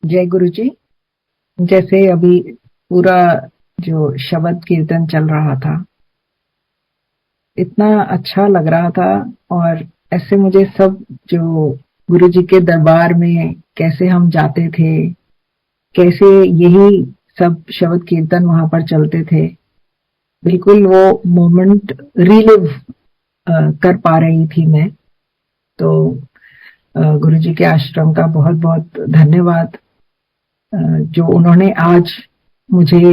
जय गुरु जी। जैसे अभी पूरा जो शब्द कीर्तन चल रहा था, इतना अच्छा लग रहा था। और ऐसे मुझे सब जो गुरु जी के दरबार में कैसे हम जाते थे, कैसे यही सब शब्द कीर्तन वहां पर चलते थे, बिल्कुल वो मोमेंट रिलिव कर पा रही थी मैं। तो गुरु जी के आश्रम का बहुत बहुत धन्यवाद, जो उन्होंने आज मुझे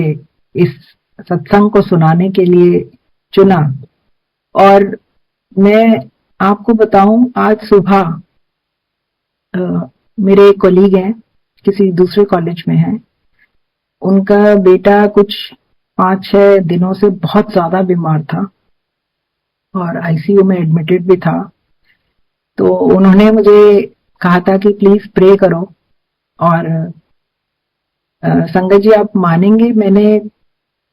इस सत्संग को सुनाने के लिए चुना। और मैं आपको बताऊं, आज सुबह मेरे एक कोलीग हैं, किसी दूसरे कॉलेज में हैं। उनका बेटा कुछ 5-6 दिनों से बहुत ज्यादा बीमार था और आईसीयू में एडमिटेड भी था। तो उन्होंने मुझे कहा था कि प्लीज प्रे करो। और संगत जी, आप मानेंगे, मैंने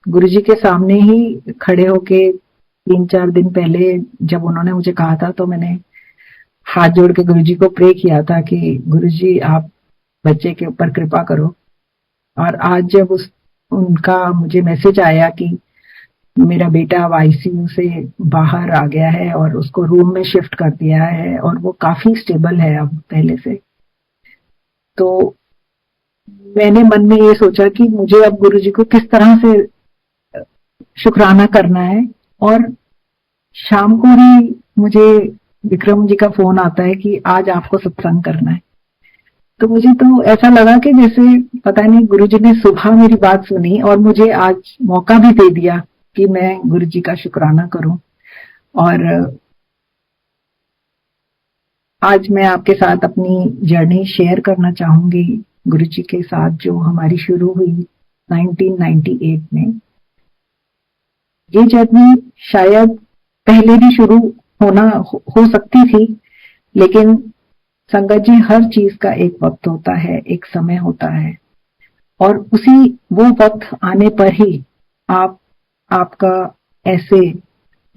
गुरुजी के सामने ही खड़े होके 3-4 दिन पहले जब उन्होंने मुझे कहा था, तो मैंने हाथ जोड़ के गुरुजी को प्रे किया था कि गुरुजी आप बच्चे के ऊपर कृपा करो। और आज जब उस उनका मुझे मैसेज आया कि मेरा बेटा अब आईसीयू से बाहर आ गया है और उसको रूम में शिफ्ट कर दिया है और वो काफी स्टेबल है अब पहले से, तो मैंने मन में ये सोचा कि मुझे अब गुरुजी को किस तरह से शुक्राना करना है। और शाम को ही मुझे विक्रम जी का फोन आता है कि आज आपको सत्संग करना है। तो मुझे तो ऐसा लगा कि जैसे पता नहीं गुरुजी ने सुबह मेरी बात सुनी और मुझे आज मौका भी दे दिया कि मैं गुरुजी का शुक्राना करूं। और आज मैं आपके साथ अपनी जर्नी शेयर करना चाहूंगी गुरुजी के साथ, जो हमारी शुरू हुई 1998 में। ये जर्नी शायद पहले भी शुरू हो सकती थी, लेकिन संगत जी, हर चीज का एक वक्त होता है, एक समय होता है। और उसी वो वक्त आने पर ही आप आपका ऐसे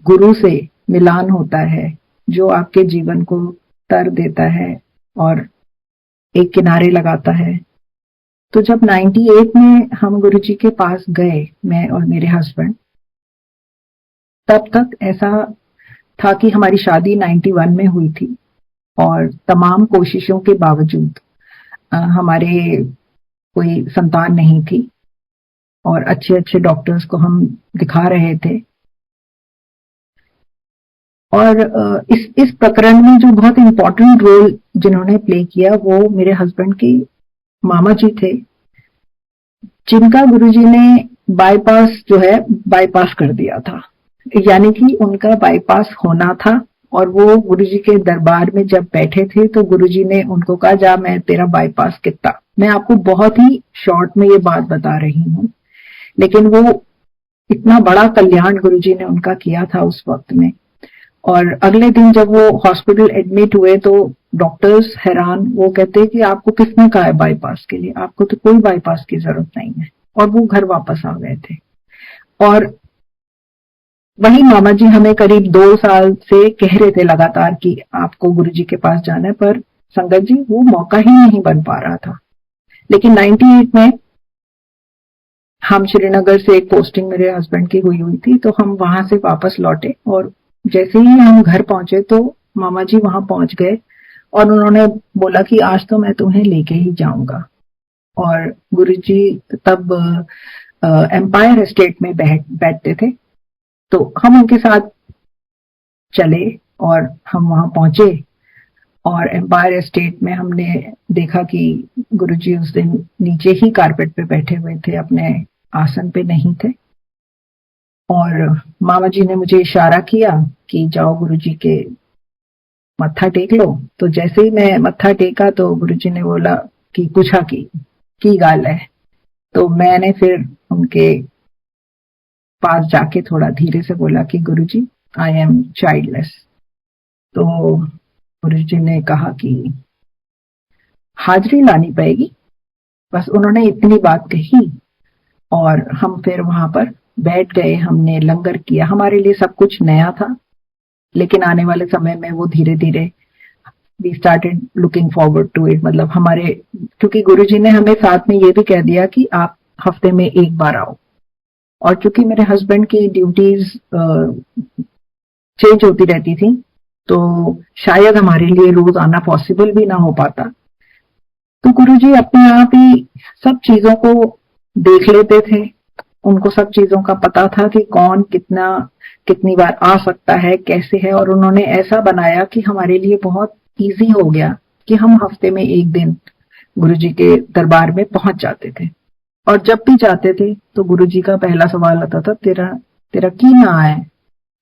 गुरु से मिलान होता है जो आपके जीवन को तर देता है और एक किनारे लगाता है। तो जब 98 में हम गुरुजी के पास गए, मैं और मेरे हस्बैंड, तब तक ऐसा था कि हमारी शादी 91 में हुई थी। और तमाम कोशिशों के बावजूद हमारे कोई संतान नहीं थी और अच्छे अच्छे डॉक्टर्स को हम दिखा रहे थे। और इस प्रकरण में जो बहुत इंपॉर्टेंट रोल जिन्होंने प्ले किया, वो मेरे हस्बैंड के मामा जी थे, जिनका गुरुजी ने बाईपास जो है बाईपास कर दिया था। यानी कि उनका बाईपास होना था और वो गुरुजी के दरबार में जब बैठे थे तो गुरुजी ने उनको कहा, जा मैं तेरा बाईपास कितना। मैं आपको बहुत ही शॉर्ट में ये बात बता रही हूँ, लेकिन वो इतना बड़ा कल्याण गुरुजी ने उनका किया था उस वक्त में। और अगले दिन जब वो हॉस्पिटल एडमिट हुए तो डॉक्टर्स हैरान, वो कहते कि आपको किसने कहा है बाईपास के लिए, आपको तो कोई बाईपास की जरूरत नहीं है। और वो घर वापस आ गए थे। और वही मामा जी हमें करीब 2 साल से कह रहे थे लगातार कि आपको गुरुजी के पास जाना है, पर संगत जी वो मौका ही नहीं बन पा रहा था। लेकिन 98 में हम श्रीनगर से एक पोस्टिंग मेरे हस्बैंड की हुई थी, तो हम वहां से वापस लौटे। और जैसे ही हम घर पहुंचे तो मामा जी वहां पहुंच गए और उन्होंने बोला कि आज तो मैं तुम्हें लेके ही जाऊंगा। और गुरुजी तब एम्पायर एस्टेट में बैठते थे, तो हम उनके साथ चले और हम वहां पहुंचे। और एम्पायर एस्टेट में हमने देखा कि गुरुजी उस दिन नीचे ही कारपेट पे बैठे हुए थे, अपने आसन पे नहीं थे। और मामा जी ने मुझे इशारा किया कि जाओ गुरुजी के मत्था टेक लो। तो जैसे ही मैं मत्था टेका तो गुरुजी ने बोला कि पूछा की गाल है। तो मैंने फिर उनके पास जाके थोड़ा धीरे से बोला कि गुरुजी, आई एम चाइल्डलेस। तो गुरुजी ने कहा कि हाजिरी लानी पड़ेगी। बस उन्होंने इतनी बात कही और हम फिर वहां पर बैठ गए। हमने लंगर किया, हमारे लिए सब कुछ नया था, लेकिन आने वाले समय में वो धीरे धीरे we started looking forward to it, मतलब हमारे, क्योंकि गुरुजी ने हमें साथ में ये भी कह दिया कि आप हफ्ते में एक बार आओ, और चूंकि मेरे हस्बैंड की ड्यूटीज चेंज होती रहती थी तो शायद हमारे लिए रोज आना पॉसिबल भी ना हो पाता। तो गुरुजी अपने आप ही सब चीजों को देख लेते थे, उनको सब चीजों का पता था कि कौन कितना कितनी बार आ सकता है, कैसे है, और उन्होंने ऐसा बनाया कि हमारे लिए बहुत इजी हो गया कि हम हफ्ते में एक दिन गुरुजी के दरबार में पहुंच जाते थे। और जब भी जाते थे तो गुरुजी का पहला सवाल आता था, तेरा तेरा की ना है?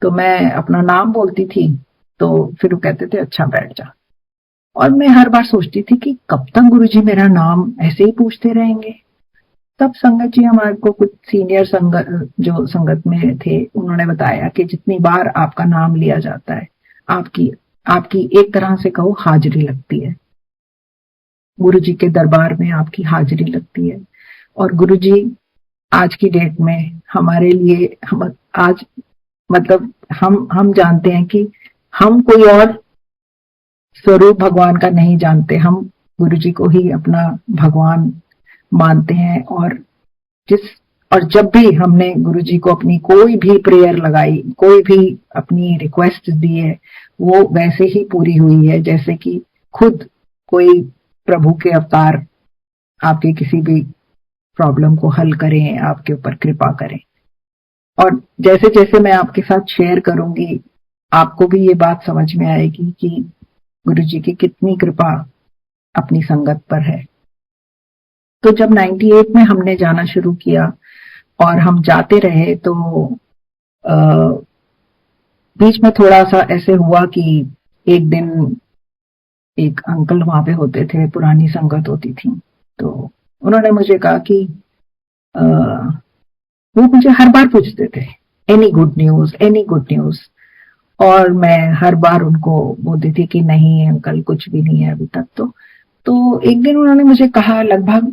तो मैं अपना नाम बोलती थी, तो फिर वो कहते थे अच्छा बैठ जा। और मैं हर बार सोचती थी कि कब तक गुरुजी मेरा नाम ऐसे ही पूछते रहेंगे। तब संगत जी हमारे को, कुछ सीनियर संगत जो संगत में थे, उन्होंने बताया कि जितनी बार आपका नाम लिया जाता है, आपकी आपकी एक तरह से कहो हाजिरी लगती है, गुरुजी के दरबार में आपकी हाजिरी लगती है। और गुरुजी आज की डेट में हमारे लिए, हम आज मतलब हम जानते हैं कि हम कोई और स्वरूप भगवान का नहीं जानते, हम गुरुजी को ही अपना भगवान मानते हैं। और जिस और जब भी हमने गुरुजी को अपनी कोई भी प्रेयर लगाई, कोई भी अपनी रिक्वेस्ट दी है, वो वैसे ही पूरी हुई है जैसे कि खुद कोई प्रभु के अवतार आपके किसी भी प्रॉब्लम को हल करें, आपके ऊपर कृपा करें। और जैसे जैसे मैं आपके साथ शेयर करूंगी, आपको भी ये बात समझ में आएगी कि गुरुजी की कितनी कृपा अपनी संगत पर है। तो जब 98 में हमने जाना शुरू किया और हम जाते रहे, तो बीच में थोड़ा सा ऐसे हुआ कि एक दिन एक अंकल वहां पे होते थे, पुरानी संगत होती थी, तो उन्होंने मुझे कहा कि वो मुझे हर बार पूछते थे any good news, any good news, और मैं हर बार उनको बोलती थी कि नहीं अंकल, कुछ भी नहीं है अभी तक। तो एक दिन उन्होंने मुझे कहा, लगभग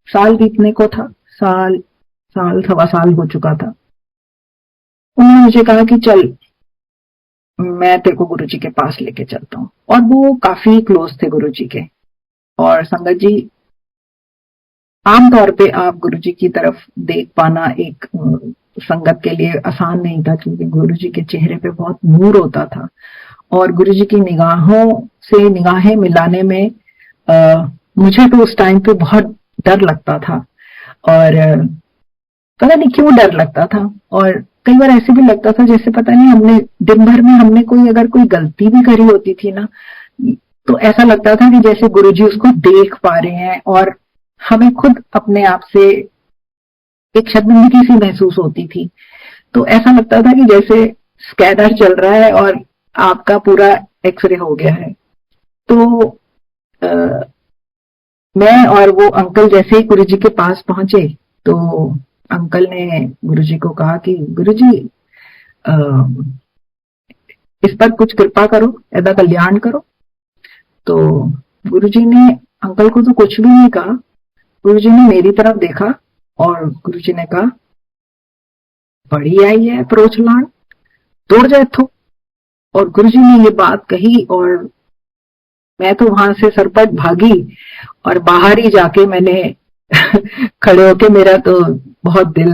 साल बीतने को था, सवा साल हो चुका था। उन्होंने मुझे कहा कि चल मैं तेरे को गुरुजी के पास लेके चलता हूँ। और वो काफी क्लोज थे गुरुजी के। और संगत जी, आमतौर पे आप गुरुजी की तरफ देख पाना एक संगत के लिए आसान नहीं था, क्योंकि गुरुजी के चेहरे पे बहुत नूर होता था और गुरुजी की निगाहों से निगाहें मिलाने में मुझे तो उस टाइम पे बहुत डर लगता था। और पता नहीं क्यों डर लगता था, और कई बार ऐसे भी लगता था जैसे पता नहीं हमने दिन भर में हमने अगर कोई गलती भी करी होती थी ना, तो ऐसा लगता था कि जैसे गुरुजी उसको देख पा रहे हैं, और हमें खुद अपने आप से एक शर्मिंदगी सी महसूस होती थी। तो ऐसा लगता था कि जैसे स्कैनर चल रहा है और आपका पूरा एक्सरे हो गया है। तो मैं और वो अंकल जैसे ही गुरुजी के पास पहुंचे, तो अंकल ने गुरुजी को कहा कि गुरुजी इस पर कुछ कृपा करो, ऐसा कल्याण करो। तो गुरुजी ने अंकल को तो कुछ भी नहीं कहा, गुरुजी ने मेरी तरफ देखा और गुरुजी ने कहा, बड़ी आई है अप्रोच लान, दौड़ जाए थो। और गुरुजी ने ये बात कही और मैं तो वहां से सरपट भागी, और बाहर ही जाके मैंने खड़े होके, मेरा तो बहुत दिल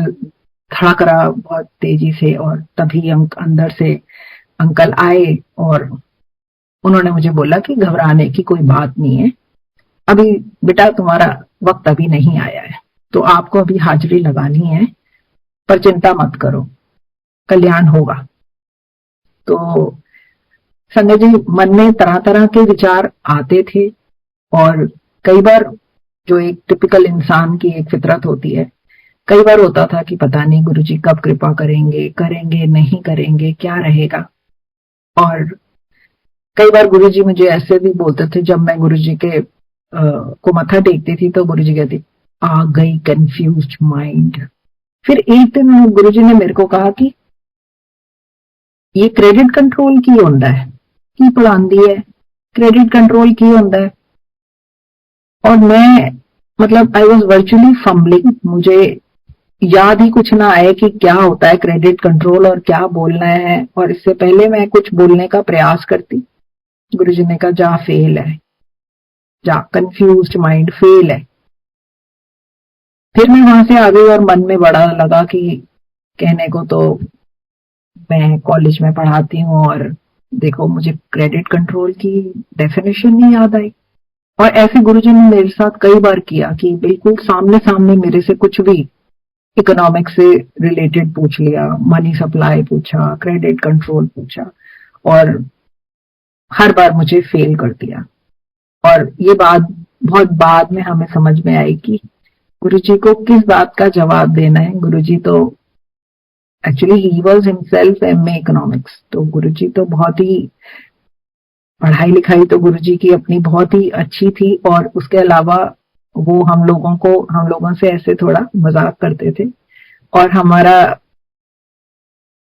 धड़क रहा बहुत तेजी से। और तभी अंदर से अंकल आए और उन्होंने मुझे बोला कि घबराने की कोई बात नहीं है, अभी बेटा तुम्हारा वक्त अभी नहीं आया है, तो आपको अभी हाजिरी लगानी है, पर चिंता मत करो, कल्याण होगा। तो संजय जी, मन में तरह तरह के विचार आते थे, और कई बार जो एक टिपिकल इंसान की एक फितरत होती है, कई बार होता था कि पता नहीं गुरुजी कब कृपा करेंगे, करेंगे नहीं करेंगे, क्या रहेगा। और कई बार गुरुजी मुझे ऐसे भी बोलते थे, जब मैं गुरुजी के को मत्था टेकती थी तो गुरुजी कहती, आ गई कंफ्यूज्ड माइंड। फिर एक दिन गुरुजी ने मेरे को कहा कि ये क्रेडिट कंट्रोल की होता है, की पढ़ांदी है, क्रेडिट कंट्रोल की होता है। और मैं मतलब आई वॉज वर्चुअली फम्बलिंग, मुझे याद ही कुछ ना आए कि क्या होता है क्रेडिट कंट्रोल और क्या बोलना है। और इससे पहले मैं कुछ बोलने का प्रयास करती गुरुजी ने कहा जा फेल है, जा कंफ्यूज्ड माइंड फेल है। फिर मैं वहां से आ गई और मन में बड़ा लगा कि कहने को तो मैं कॉलेज में पढ़ाती हूँ और देखो मुझे क्रेडिट कंट्रोल की डेफिनेशन नहीं याद आई। और ऐसे गुरुजी ने मेरे साथ कई बार किया कि बिल्कुल सामने सामने मेरे से कुछ भी इकोनॉमिक्स से रिलेटेड पूछ लिया, मनी सप्लाई पूछा, क्रेडिट कंट्रोल पूछा, और हर बार मुझे फेल कर दिया। और ये बात बहुत बाद में हमें समझ में आई कि गुरुजी को किस बात का जवाब देना है। गुरुजी तो actually he was himself MA economics, तो गुरुजी तो बहुत ही, पढ़ाई लिखाई तो गुरुजी की अपनी बहुत ही अच्छी थी, और उसके अलावा वो हम लोगों से ऐसे थोड़ा मजाक करते थे। और हमारा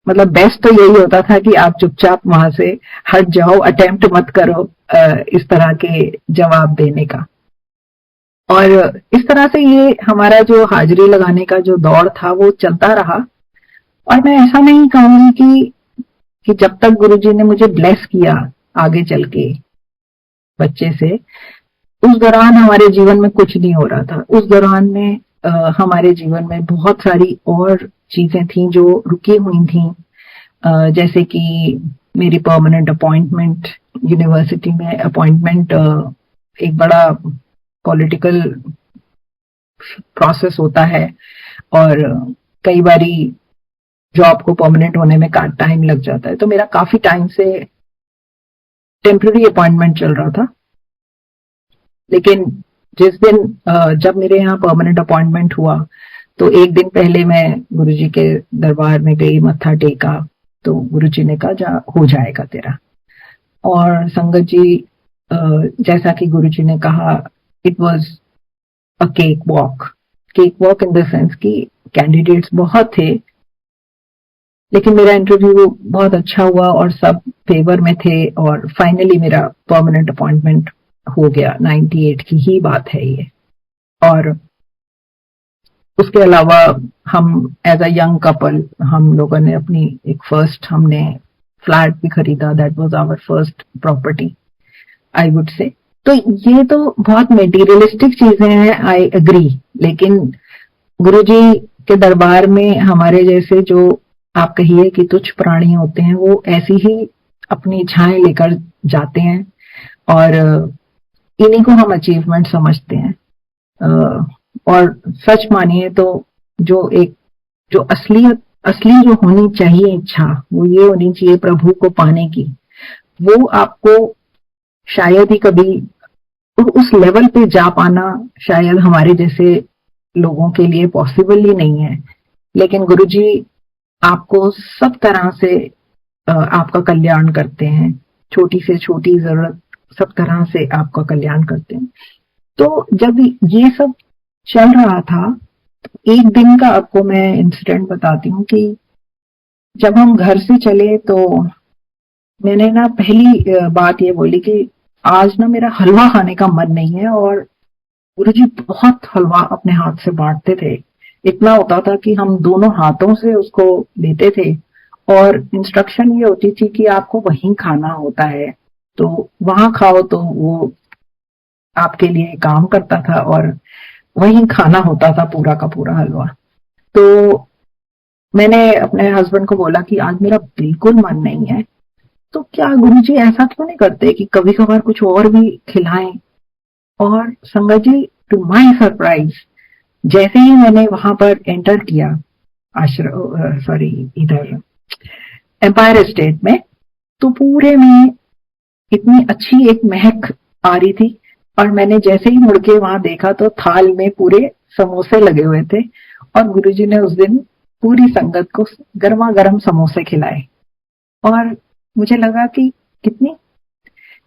मतलब बेस्ट तो यही होता था कि आप चुपचाप वहां से हट जाओ, अटेम्प्ट मत करो इस तरह के जवाब देने का। और इस तरह से ये हमारा जो हाजिरी लगाने का जो दौर था वो चलता रहा। और मैं ऐसा नहीं कहूंगी कि जब तक गुरुजी ने मुझे ब्लेस किया आगे चल के बच्चे से, उस दौरान हमारे जीवन में कुछ नहीं हो रहा था। उस दौरान में हमारे जीवन में बहुत सारी और चीजें थी जो रुकी हुई थी, जैसे कि मेरी परमानेंट अपॉइंटमेंट, यूनिवर्सिटी में अपॉइंटमेंट एक बड़ा पॉलिटिकल प्रोसेस होता है, और कई बारी जॉब को परमानेंट होने में टाइम लग जाता है। तो मेरा काफी टाइम से टेम्पररी अपॉइंटमेंट चल रहा था, लेकिन जिस दिन जब मेरे यहाँ परमानेंट अपॉइंटमेंट हुआ तो एक दिन पहले मैं गुरुजी के दरबार में गई, मत्था टेका, तो गुरुजी ने कहा जा हो जाएगा तेरा। और संगत जी, जैसा कि गुरुजी ने कहा, it was a cake walk in the sense कि कैंडिडेट्स बहुत थे, लेकिन मेरा इंटरव्यू बहुत अच्छा हुआ और सब फेवर में थे, और फाइनली मेरा परमानेंट अपॉइंटमेंट हो गया। 98 की ही बात है ये। और उसके अलावा हम एज अ यंग कपल, हम लोगों ने अपनी एक फर्स्ट हमने फ्लैट भी खरीदा। That was our first property, I would say. तो ये तो बहुत मेटीरियलिस्टिक चीजें हैं, आई एग्री, लेकिन गुरुजी के दरबार में हमारे जैसे जो आप कहिए कि तुच्छ प्राणी होते हैं, वो ऐसी ही अपनी इच्छाएं लेकर जाते हैं, और इन्हीं को हम अचीवमेंट समझते हैं। और सच मानिए तो जो असली जो होनी चाहिए इच्छा, वो ये होनी चाहिए प्रभु को पाने की। वो आपको शायद ही कभी उस लेवल पे जा पाना शायद हमारे जैसे लोगों के लिए पॉसिबल ही नहीं है। लेकिन गुरुजी आपको सब तरह से आपका कल्याण करते हैं, छोटी से छोटी जरूरत सब तरह से आपका कल्याण करते हैं। तो जब ये सब चल रहा था, तो एक दिन का आपको मैं इंसिडेंट बताती हूँ कि जब हम घर से चले तो मैंने ना पहली बात ये बोली कि आज ना मेरा हलवा खाने का मन नहीं है। और गुरुजी बहुत हलवा अपने हाथ से बांटते थे, इतना होता था कि हम दोनों हाथों से उसको लेते थे, और इंस्ट्रक्शन ये होती थी कि आपको वहीं खाना होता है, तो वहां खाओ। तो वो आपके लिए काम करता था और वहीं खाना होता था पूरा का पूरा हलवा। तो मैंने अपने हस्बैंड को बोला कि आज मेरा बिल्कुल मन नहीं है, तो क्या गुरुजी ऐसा क्यों नहीं करते कि कभी कभार कुछ और भी खिलाएं। और संगत जी, टू माय सरप्राइज, जैसे ही मैंने वहां पर एंटर किया इधर एम्पायर स्टेट में, तो पूरे में इतनी अच्छी एक महक आ रही थी। और मैंने जैसे ही मुड़ के वहां देखा तो थाल में पूरे समोसे लगे हुए थे, और गुरुजी ने उस दिन पूरी संगत को गर्मा गर्म समोसे खिलाए। और मुझे लगा कि कितनी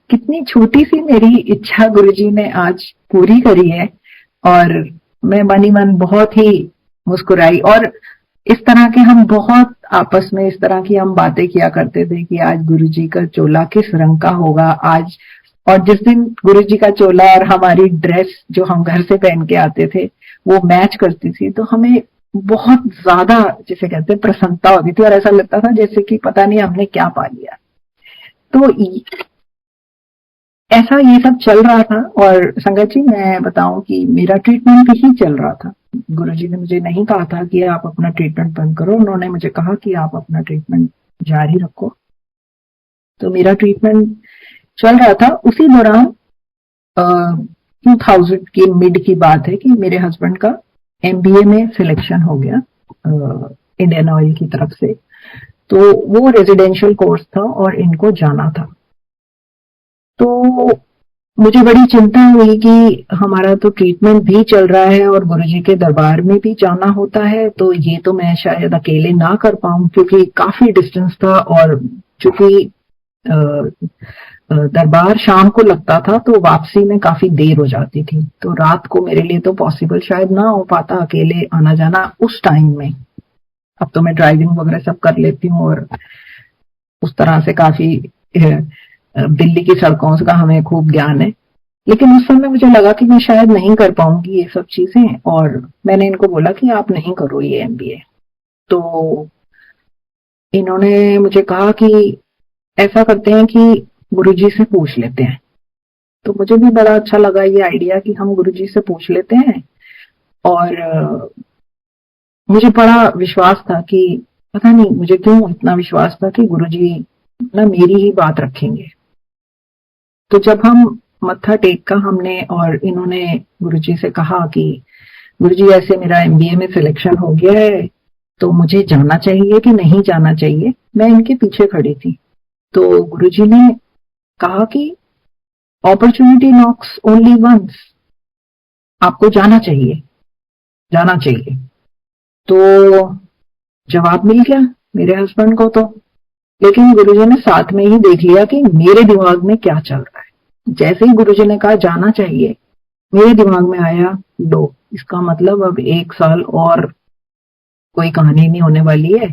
कितनी छोटी सी मेरी इच्छा गुरुजी ने आज पूरी करी है। और मैं मनी मन बहुत ही मुस्कुराई। और इस तरह के हम बहुत आपस में इस तरह की हम बातें किया करते थे कि आज गुरुजी का चोला किस रंग का होगा आज। और जिस दिन गुरुजी का चोला और हमारी ड्रेस जो हम घर से पहन के आते थे वो मैच करती थी, तो हमें बहुत ज्यादा, जिसे कहते हैं, प्रसन्नता होती थी, और ऐसा लगता था जैसे कि पता नहीं हमने क्या पा लिया। तो ऐसा ये सब चल रहा था। और संगत जी मैं बताऊं कि मेरा ट्रीटमेंट भी चल रहा था। गुरुजी ने मुझे नहीं कहा था कि आप अपना ट्रीटमेंट बंद करो, उन्होंने मुझे कहा कि आप अपना ट्रीटमेंट जारी रखो। तो मेरा ट्रीटमेंट चल रहा था। उसी दौरान 2000 की मिड की बात है कि मेरे हस्बैंड का एमबीए में सिलेक्शन हो गया इंडियन ऑयल की तरफ से। तो वो रेजिडेंशियल कोर्स था और इनको जाना था। तो मुझे बड़ी चिंता हुई कि हमारा तो ट्रीटमेंट भी चल रहा है और गुरुजी के दरबार में भी जाना होता है, तो ये तो मैं शायद अकेले ना कर पाऊं क्योंकि काफी डिस्टेंस था। और चूंकि दरबार शाम को लगता था तो वापसी में काफी देर हो जाती थी, तो रात को मेरे लिए तो पॉसिबल शायद ना हो पाता अकेले आना जाना उस टाइम में। अब तो मैं ड्राइविंग वगैरह सब कर लेती हूँ और उस तरह से काफी दिल्ली की सड़कों का हमें खूब ज्ञान है। लेकिन उस समय मुझे लगा कि मैं शायद नहीं कर पाऊंगी ये सब चीजें, और मैंने इनको बोला कि आप नहीं करो ये एमबीए। तो इन्होंने मुझे कहा कि ऐसा करते हैं कि गुरुजी से पूछ लेते हैं। तो मुझे भी बड़ा अच्छा लगा ये आइडिया कि हम गुरुजी से पूछ लेते हैं। और मुझे बड़ा विश्वास था कि, पता नहीं मुझे क्यों इतना विश्वास था कि गुरुजी ना मेरी ही बात रखेंगे। तो जब हम मत्था टेका हमने और इन्होंने गुरुजी से कहा कि गुरुजी ऐसे मेरा एमबीए में सिलेक्शन हो गया है, तो मुझे जाना चाहिए कि नहीं जाना चाहिए, मैं इनके पीछे खड़ी थी। तो गुरुजी ने कहा कि अपॉर्चुनिटी नॉक्स ओनली वंस, आपको जाना चाहिए, जाना चाहिए। तो जवाब मिल गया मेरे हस्बैंड को। तो लेकिन गुरुजी ने साथ में ही देख लिया कि मेरे दिमाग में क्या चल रहा है। जैसे ही गुरुजी ने कहा जाना चाहिए, मेरे दिमाग में आया लो, इसका मतलब अब 1 साल और कोई कहानी नहीं होने वाली है,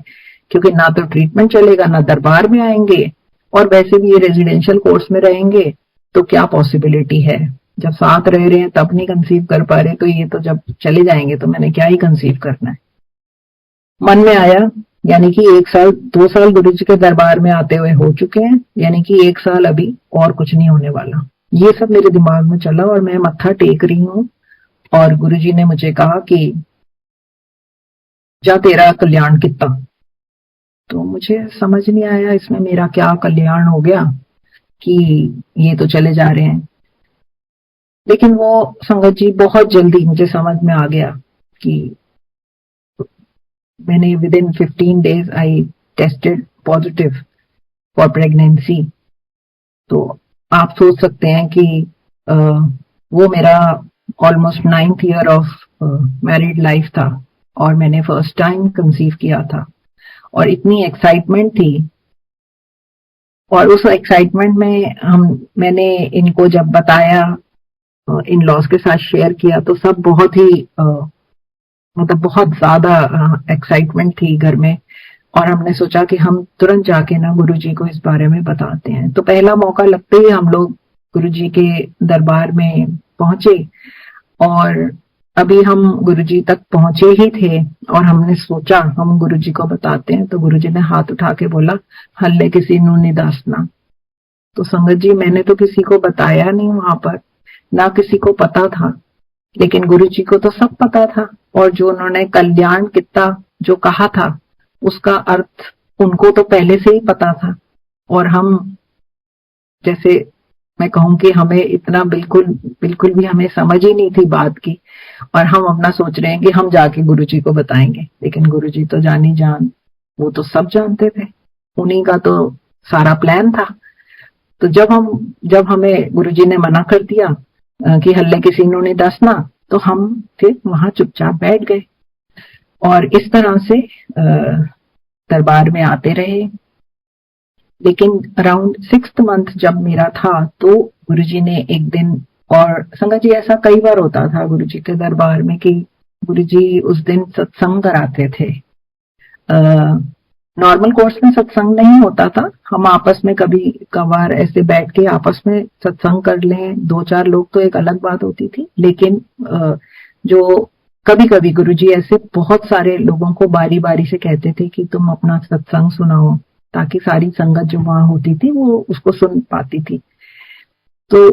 क्योंकि ना तो ट्रीटमेंट चलेगा ना दरबार में आएंगे, और वैसे भी ये रेजिडेंशियल कोर्स में रहेंगे तो क्या पॉसिबिलिटी है। जब साथ रह रहे हैं तब नहीं कंसीव कर पा रहे, तो ये तो जब चले जाएंगे तो मैंने क्या ही कंसीव करना है। मन में आया, यानी कि 1 साल 2 साल गुरुजी के दरबार में आते हुए हो चुके हैं, यानी कि 1 साल अभी और कुछ नहीं होने वाला। ये सब मेरे दिमाग में चला और मैं मत्था टेक रही हूँ और गुरुजी ने मुझे कहा कि जा तेरा कल्याण कितना। तो मुझे समझ नहीं आया इसमें मेरा क्या कल्याण हो गया कि ये तो चले जा रहे हैं। लेकिन वो संगत जी बहुत जल्दी मुझे समझ में आ गया कि मैंने with in 15 days I tasted positive for pregnancy. तो आप सोच सकते हैं कि वो मेरा almost 9th year of married life था और मैंने फर्स्ट टाइम कंसीव किया था, और इतनी एक्साइटमेंट थी। और उस एक्साइटमेंट में मैंने इनको जब बताया, इन लॉज के साथ शेयर किया, तो सब बहुत ही मतलब बहुत ज्यादा एक्साइटमेंट थी घर में। और हमने सोचा कि हम तुरंत जाके ना गुरुजी को इस बारे में बताते हैं। तो पहला मौका लगते ही हम लोग गुरुजी के दरबार में पहुंचे, और अभी हम गुरुजी तक पहुंचे ही थे और हमने सोचा हम गुरुजी को बताते हैं, तो गुरुजी ने हाथ उठा के बोला, हल्ले किसी नू नहीं दसना। तो संगत जी मैंने तो किसी को बताया नहीं वहां पर, ना किसी को पता था, लेकिन गुरुजी को तो सब पता था। और जो उन्होंने कल्याण कितना जो कहा था उसका अर्थ उनको तो पहले से ही पता था। और हम, जैसे मैं कहूं कि हमें इतना बिल्कुल बिल्कुल भी हमें समझ ही नहीं थी बात की, और हम अपना सोच रहे हैं कि हम जाके गुरुजी को बताएंगे। लेकिन गुरुजी तो जानी जान, वो तो सब जानते थे, उन्हीं का तो सारा प्लान था। तो जब हमें गुरुजी ने मना कर दिया कि हल्ले किसी ने दसना, तो हम फिर वहां चुपचाप बैठ गए और इस तरह से दरबार में आते रहे। लेकिन अराउंड 6th मंथ जब मेरा था, तो गुरुजी ने एक दिन, और संगत जी ऐसा कई बार होता था गुरुजी के दरबार में कि गुरुजी उस दिन सत्संग कराते थे। नॉर्मल कोर्स में सत्संग नहीं होता था, हम आपस में कभी कभार ऐसे बैठ के आपस में सत्संग कर लें 2-4 लोग तो एक अलग बात होती थी। लेकिन जो कभी कभी गुरुजी ऐसे बहुत सारे लोगों को बारी बारी से कहते थे कि तुम अपना सत्संग सुनाओ, ताकि सारी संगत जो वहां होती थी वो उसको सुन पाती थी। तो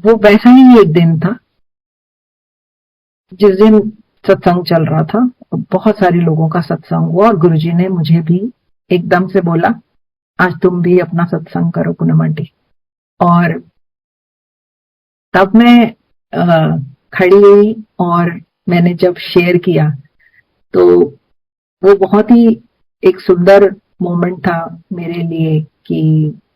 वो वैसा ही एक दिन था जिस दिन सत्संग चल रहा था। बहुत सारे लोगों का सत्संग हुआ और गुरुजी ने मुझे भी एकदम से बोला, आज तुम भी अपना सत्संग करो पूनम आंटी। और तब मैं खड़ी हुई और मैंने जब शेयर किया तो वो बहुत ही एक सुंदर मोमेंट था मेरे लिए कि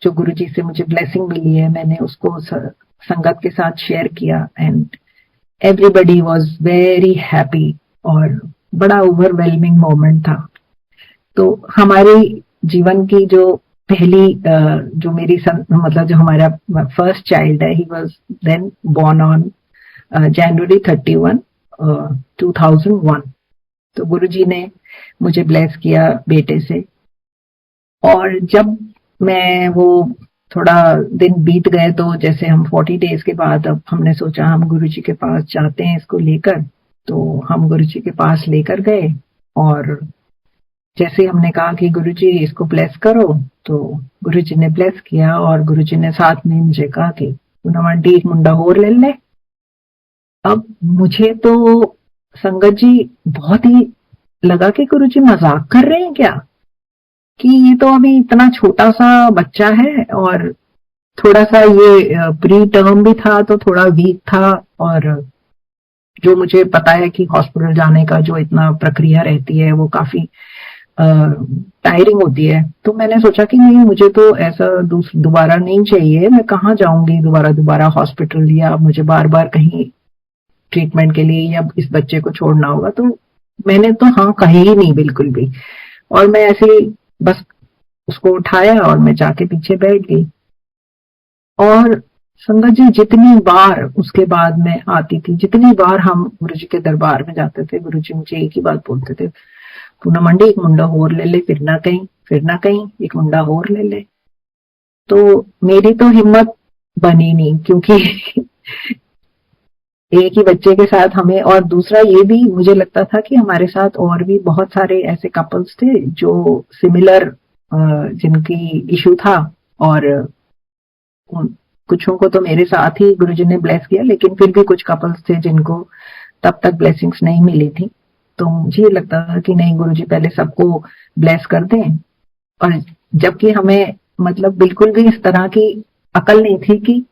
जो गुरुजी से मुझे ब्लेसिंग मिली है मैंने उसको संगत के साथ शेयर किया and everybody was very happy और बड़ा ओवरवेलमिंग मोमेंट था। तो हमारे जीवन की जो पहली जो मेरी मतलब जो हमारा फर्स्ट चाइल्ड है, he was then born on January 31 2001। तो गुरुजी ने मुझे ब्लेस किया बेटे से। और जब मैं वो थोड़ा दिन बीत गए तो जैसे हम 40 डेज के बाद अब हमने सोचा हम गुरुजी के पास जाते हैं इसको लेकर। तो हम गुरुजी के पास लेकर गए और जैसे हमने कहा कि गुरुजी इसको ब्लेस करो तो गुरुजी ने ब्लेस किया और गुरुजी ने साथ में मुझे कहा कि पूनम आंटी एक मुंडा और ले ले। अब मुझे तो संगत जी बहुत ही लगा कि गुरुजी मजाक कर रहे हैं क्या, कि ये तो अभी इतना छोटा सा बच्चा है और थोड़ा सा ये प्री टर्म भी था तो थोड़ा वीक था। और जो मुझे पता है कि हॉस्पिटल जाने का जो इतना प्रक्रिया रहती है वो काफी टायरिंग होती है। तो मैंने सोचा कि नहीं, मुझे तो ऐसा दोबारा नहीं चाहिए, मैं कहाँ जाऊंगी दोबारा दोबारा हॉस्पिटल या मुझे बार बार कहीं ट्रीटमेंट के लिए या इस बच्चे को छोड़ना होगा। तो मैंने तो हाँ कही ही नहीं बिल्कुल भी। और मैं ऐसे ही बस उसको उठाया और मैं जाके पीछे बैठ गई। और संगत जी जितनी बार उसके बाद में आती थी, जितनी बार हम गुरुजी के दरबार में जाते थे, गुरुजी मुझे एक ही बात बोलते थे, पूनम आंटी एक मुंडा और ले ले, फिर ना कहीं एक मुंडा और ले ले। तो मेरी तो हिम्मत बनी नहीं, क्योंकि एक ही बच्चे के साथ हमें, और दूसरा ये भी मुझे लगता था कि हमारे साथ और भी बहुत सारे ऐसे कपल्स थे जो सिमिलर जिनकी इशू था। और कुछों को तो मेरे साथ ही गुरुजी ने ब्लेस किया, लेकिन फिर भी कुछ कपल्स थे जिनको तब तक ब्लेसिंग्स नहीं मिली थी। तो मुझे लगता था कि नहीं, गुरुजी पहले सबको ब्लेस कर दें। और जबकि हमें मतलब बिल्कुल भी इस तरह की अकल नहीं थी कि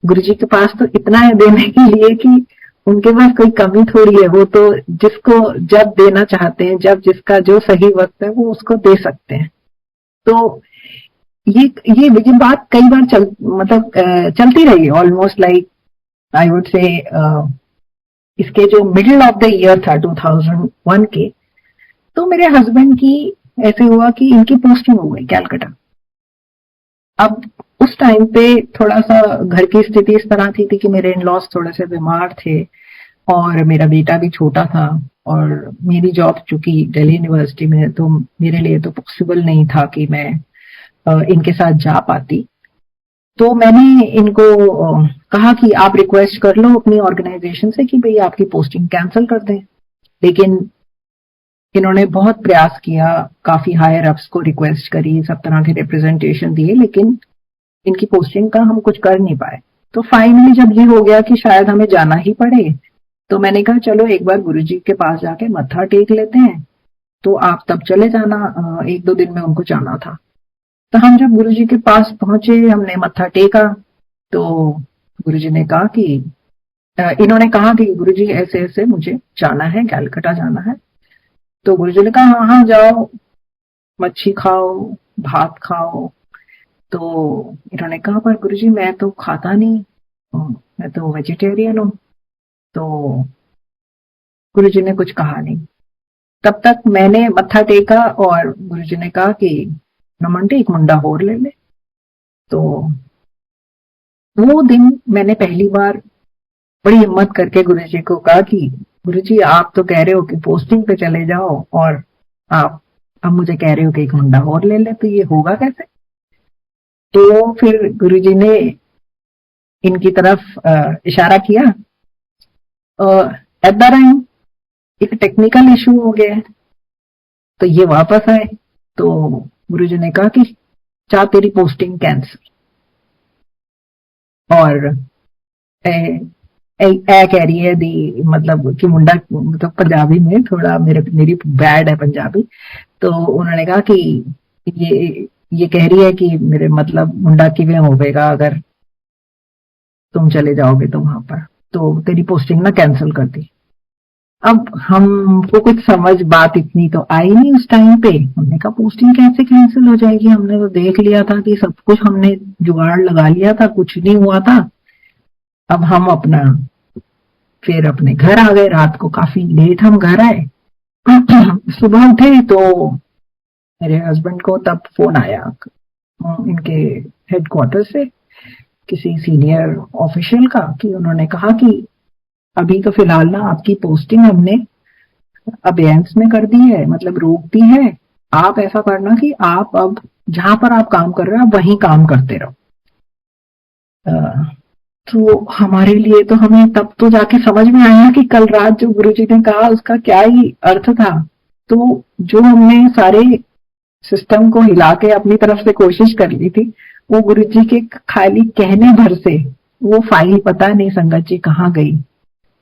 गुरुजी के पास तो इतना है देने के लिए कि उनके पास कोई कमी थोड़ी है। वो तो जिसको जब देना चाहते हैं, जब जिसका जो सही वक्त है वो उसको दे सकते हैं। तो ये बात कई बार मतलब चलती रही, ऑलमोस्ट लाइक आई वुड से इसके जो मिडिल ऑफ द ईयर था 2001 के, तो मेरे हस्बैंड की ऐसे हुआ कि इनकी पोस्टिंग हो गई कैलकाटा। अब उस टाइम पे थोड़ा सा घर की स्थिति इस तरह थी कि मेरे इन लॉज थोड़े से बीमार थे और मेरा बेटा भी छोटा था और मेरी जॉब चूंकि दिल्ली यूनिवर्सिटी में है, तो मेरे लिए तो पॉसिबल नहीं था कि मैं इनके साथ जा पाती। तो मैंने इनको कहा कि आप रिक्वेस्ट कर लो अपनी ऑर्गेनाइजेशन से कि भाई आपकी पोस्टिंग कैंसिल कर दें। लेकिन इन्होंने बहुत प्रयास किया, काफी हायर अप्स को रिक्वेस्ट करी, सब तरह के रिप्रेजेंटेशन दिए, लेकिन इनकी पोस्टिंग का हम कुछ कर नहीं पाए। तो फाइनली जब ये हो गया कि शायद हमें जाना ही पड़े, तो मैंने कहा चलो एक बार गुरुजी के पास जाके मत्था टेक लेते हैं, तो आप तब चले जाना, एक दो दिन में उनको जाना था। तो हम जब गुरुजी के पास पहुंचे, हमने मत्था टेका, तो गुरुजी ने कहा कि इन्होंने कहा कि गुरुजी ऐसे ऐसे मुझे जाना है, कैलकाटा जाना है। तो गुरुजी ने कहा हाँ हाँ जाओ, मच्छी खाओ, भात खाओ। तो इन्होंने कहा पर गुरुजी मैं तो खाता नहीं, मैं तो वेजिटेरियन हूँ। तो गुरुजी ने कुछ कहा नहीं। तब तक मैंने मत्था टेका और गुरुजी ने कहा कि नमंटी एक मुंडा और ले ले। तो वो दिन मैंने पहली बार बड़ी हिम्मत करके गुरुजी को कहा कि गुरुजी आप तो कह रहे हो कि पोस्टिंग पे चले जाओ और आप अब मुझे कह रहे हो कि एक मुंडा और ले ले, तो ये होगा कैसे। तो फिर गुरुजी ने इनकी तरफ इशारा किया। एट द टाइम एक टेक्निकल इशू हो गया है, तो ये वापस आए। तो गुरुजी ने कहा कि चाह तेरी पोस्टिंग कैंसिल। और कह रही है दी, मतलब कि मुंडा, मतलब पंजाबी में थोड़ा मेरी बैड है पंजाबी। तो उन्होंने कहा कि ये कह रही है कि मेरे मतलब मुंडा किवें होवेगा अगर तुम चले जाओगे तो वहां पर, तो तेरी पोस्टिंग ना कैंसिल कर दी। अब हमको कुछ समझ बात इतनी तो आई नहीं उस टाइम पे। हमने कहा पोस्टिंग कैसे कैंसिल हो जाएगी, हमने तो देख लिया था कि सब कुछ हमने जुगाड़ लगा लिया था, कुछ नहीं हुआ था। अब हम अपना फिर अपने घर आ गए, रात को काफी लेट हम घर आए। सुबह उठे तो मेरे हस्बैंड को तब फोन आया इनके हेडक्वार्टर से, किसी सीनियर ऑफिशियल का, कि उन्होंने कहा कि अभी तो फिलहाल ना आपकी पोस्टिंग हमने अबेयंस में कर दी है, मतलब रोक दी है। आप ऐसा करना कि आप अब जहां पर आप काम कर रहे हो आप वहीं काम करते रहो। तो हमारे लिए तो हमें तब तो जाके समझ में आया कि कल रात जो गुरुजी ने कहा उसका क्या ही अर्थ था। तो जो हमने सारे सिस्टम को हिला के अपनी तरफ से कोशिश कर ली थी, वो गुरुजी के खाली कहने भर से वो फाइल पता नहीं संगत जी कहाँ गई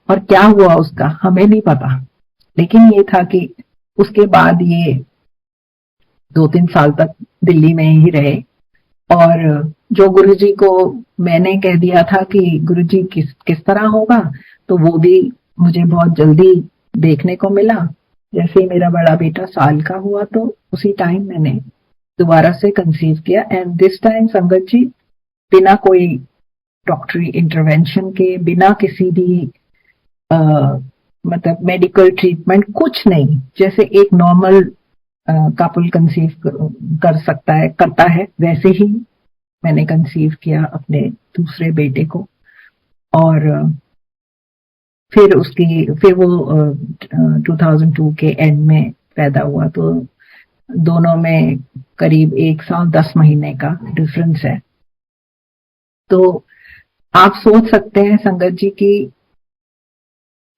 और क्या हुआ उसका हमें नहीं पता। लेकिन ये था कि उसके बाद ये 2-3 साल तक दिल्ली में ही रहे। और जो गुरुजी को मैंने कह दिया था कि गुरुजी किस किस तरह होगा, तो वो भी मुझे बहुत जल्दी देखने को मिला। जैसे ही मेरा बड़ा बेटा साल का हुआ तो उसी टाइम मैंने दोबारा से कंसीव किया। एंड दिस टाइम संगत जी बिना कोई डॉक्टरी इंटरवेंशन के, बिना किसी भी मतलब मेडिकल ट्रीटमेंट, कुछ नहीं, जैसे एक नॉर्मल कपल कंसीव कर सकता है, करता है, वैसे ही मैंने कंसीव किया अपने दूसरे बेटे को। और फिर वो 2002 के एंड में पैदा हुआ। तो दोनों में करीब 1 साल 10 महीने का डिफरेंस है। तो आप सोच सकते हैं संगत जी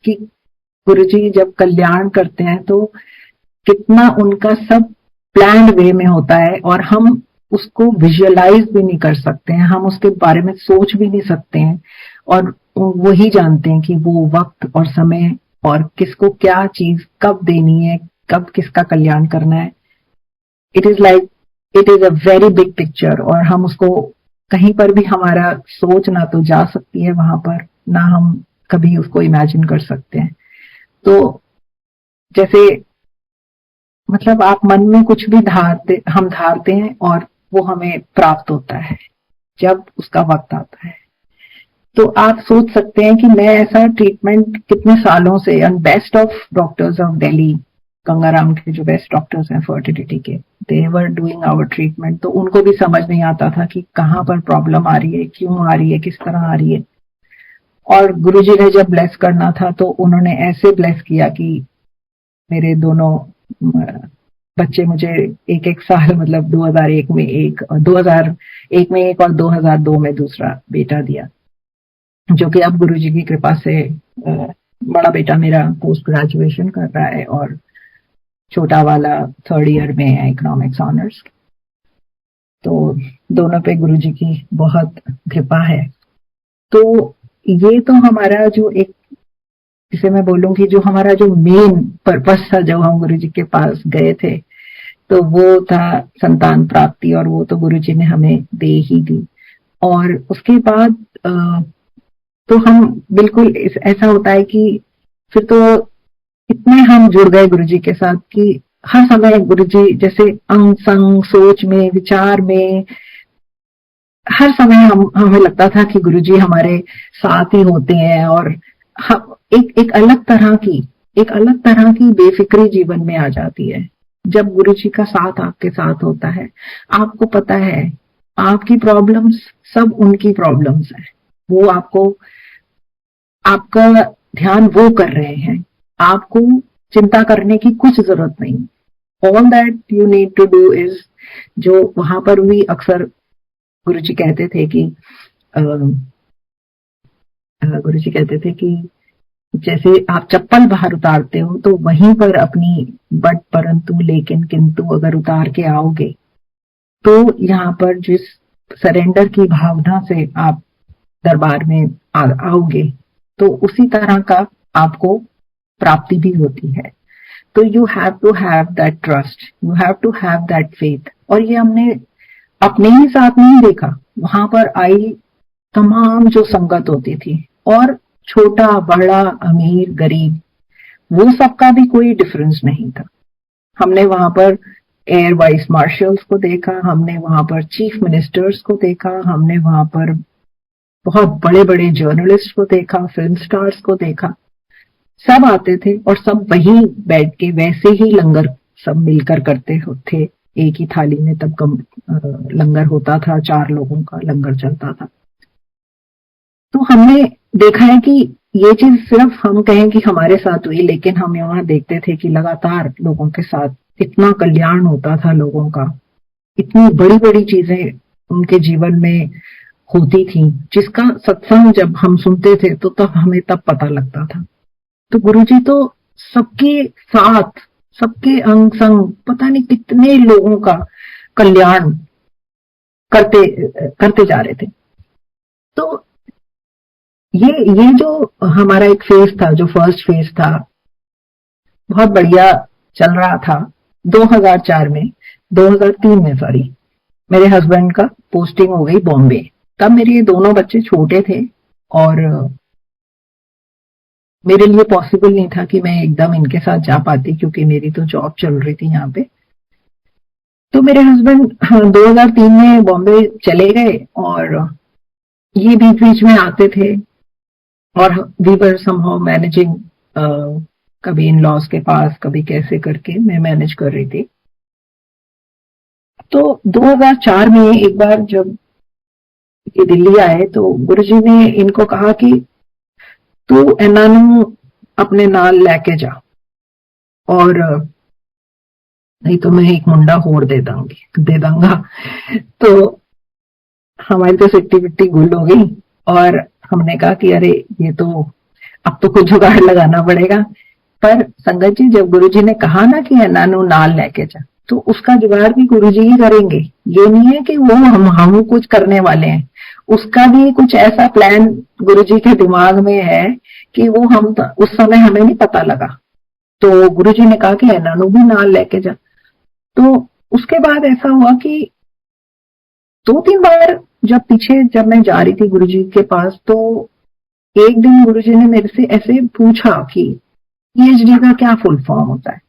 कि गुरुजी जब कल्याण करते हैं तो कितना उनका सब प्लान्ड वे में होता है, और हम उसको विजुअलाइज भी नहीं कर सकते हैं, हम उसके बारे में सोच भी नहीं सकते हैं। और वही जानते हैं कि वो वक्त और समय और किसको क्या चीज कब देनी है, कब किसका कल्याण करना है। It is a very big picture, और हम उसको कहीं पर भी हमारा सोच ना तो जा सकती है वहां पर, ना हम कभी उसको इमेजिन कर सकते हैं। तो जैसे मतलब आप मन में कुछ भी हम धारते हैं और वो हमें प्राप्त होता है जब उसका वक्त आता है। तो आप सोच सकते हैं कि मैं ऐसा ट्रीटमेंट कितने सालों से, best of doctors of Delhi, Gangaram के जो बेस्ट डॉक्टर्स हैं फर्टिलिटी के, दे वर डूइंग आवर ट्रीटमेंट। तो उनको भी समझ नहीं आता था कि कहाँ पर प्रॉब्लम आ रही है, क्यों आ रही है, किस तरह आ रही है। और गुरुजी ने जब ब्लेस करना था तो उन्होंने ऐसे ब्लेस किया कि मेरे दोनों बच्चे मुझे एक एक साल, मतलब 2001 में एक, 2001 में एक और 2002 में दूसरा बेटा दिया, जो कि अब गुरुजी की कृपा से बड़ा बेटा मेरा पोस्ट ग्रेजुएशन कर रहा है और छोटा वाला 3rd ईयर में है इकोनॉमिक्स ऑनर्स। तो दोनों पे गुरुजी की बहुत कृपा है। तो ये तो हमारा जो एक, जिसे मैं बोलूंगी जो हमारा जो मेन पर्पस था, जब हम गुरुजी के पास गए थे, तो वो था संतान प्राप्ति, और वो तो गुरुजी ने हमें दे ही दी। और उसके बाद तो हम बिल्कुल ऐसा होता है कि फिर तो इतने हम जुड़ गए गुरुजी के साथ कि हर समय गुरुजी जैसे अंग संग सोच में, विचार में, हर समय हमें लगता था कि गुरुजी हमारे साथ ही होते हैं। और हम एक अलग तरह की बेफिक्री जीवन में आ जाती है जब गुरुजी का साथ आपके साथ होता है। आपको पता है आपकी प्रॉब्लम्स सब उनकी प्रॉब्लम्स है, वो आपका ध्यान वो कर रहे हैं, आपको चिंता करने की कुछ जरूरत नहीं। All that you need to do is, जो वहां पर भी अक्सर गुरुजी कहते थे कि गुरुजी कहते थे कि जैसे आप चप्पल बाहर उतारते हो तो वहीं पर अपनी बट परंतु लेकिन किंतु अगर उतार के आओगे, तो यहाँ पर जिस सरेंडर की भावना से आप दरबार में आओगे तो उसी तरह का आपको प्राप्ति भी होती है। तो you have to have that trust, you have to have that faith. और ये हमने अपने ही साथ नहीं देखा, वहां पर आई तमाम जो संगत होती थी, और छोटा बड़ा अमीर गरीब वो सबका भी कोई डिफरेंस नहीं था। हमने वहां पर एयर वाइस मार्शल्स को देखा, हमने वहां पर चीफ मिनिस्टर्स को देखा, हमने वहां पर बहुत बड़े बड़े जर्नलिस्ट को देखा, फिल्म स्टार्स को देखा। सब आते थे और सब वहीं बैठ के वैसे ही लंगर सब मिलकर करते थे। एक ही थाली में तब लंगर होता था, 4 लोगों का लंगर चलता था। तो हमने देखा है कि ये चीज सिर्फ हम कहें कि हमारे साथ हुई, लेकिन हम यहाँ देखते थे कि लगातार लोगों के साथ इतना कल्याण होता था लोगों का, इतनी बड़ी बड़ी चीजें उनके जीवन में होती थी, जिसका सत्संग जब हम सुनते थे तो तब हमें तब पता लगता था। तो गुरुजी तो सबके साथ, सबके अंग संग पता नहीं कितने लोगों का कल्याण करते जा रहे थे। तो ये जो हमारा एक फेज था, जो फर्स्ट फेज था, बहुत बढ़िया चल रहा था। 2003 में सॉरी, मेरे हस्बैंड का पोस्टिंग हो गई बॉम्बे। तब मेरे ये दोनों बच्चे छोटे थे और मेरे लिए पॉसिबल नहीं था कि मैं एकदम इनके साथ जा पाती, क्योंकि मेरी तो जॉब चल रही थी यहाँ पे। तो मेरे हस्बैंड 2003 में बॉम्बे चले गए और ये बीच बीच में आते थे और वी वर समहाउ मैनेजिंग, कभी इन लॉज के पास, कभी कैसे करके मैं मैनेज कर रही थी। तो 2004 में एक बार जब ये दिल्ली आए तो गुरुजी ने इनको कहा कि तू एनानू अपने नाल लेके जा, और नहीं तो मैं एक मुंडा होर दे दूंगा। तो हमारी तो सिट्टी पिट्टी गुल हो गई और हमने कहा कि अरे ये तो अब तो कुछ जुगाड़ लगाना पड़ेगा। पर संगत जी, जब गुरुजी ने कहा ना कि एनानू नाल लेके जा, तो उसका जुगाड़ भी गुरुजी ही करेंगे। ये नहीं है कि वो हम कुछ करने वाले हैं, उसका भी कुछ ऐसा प्लान गुरुजी के दिमाग में है कि वो हम उस समय हमें नहीं पता लगा। तो गुरुजी ने कहा कि एनानू भी नाल लेके जा। तो उसके बाद ऐसा हुआ कि 2-3 बार जब मैं जा रही थी गुरुजी के पास, तो एक दिन गुरुजी ने मेरे से ऐसे पूछा कि पीएचडी का क्या फुल फॉर्म होता है।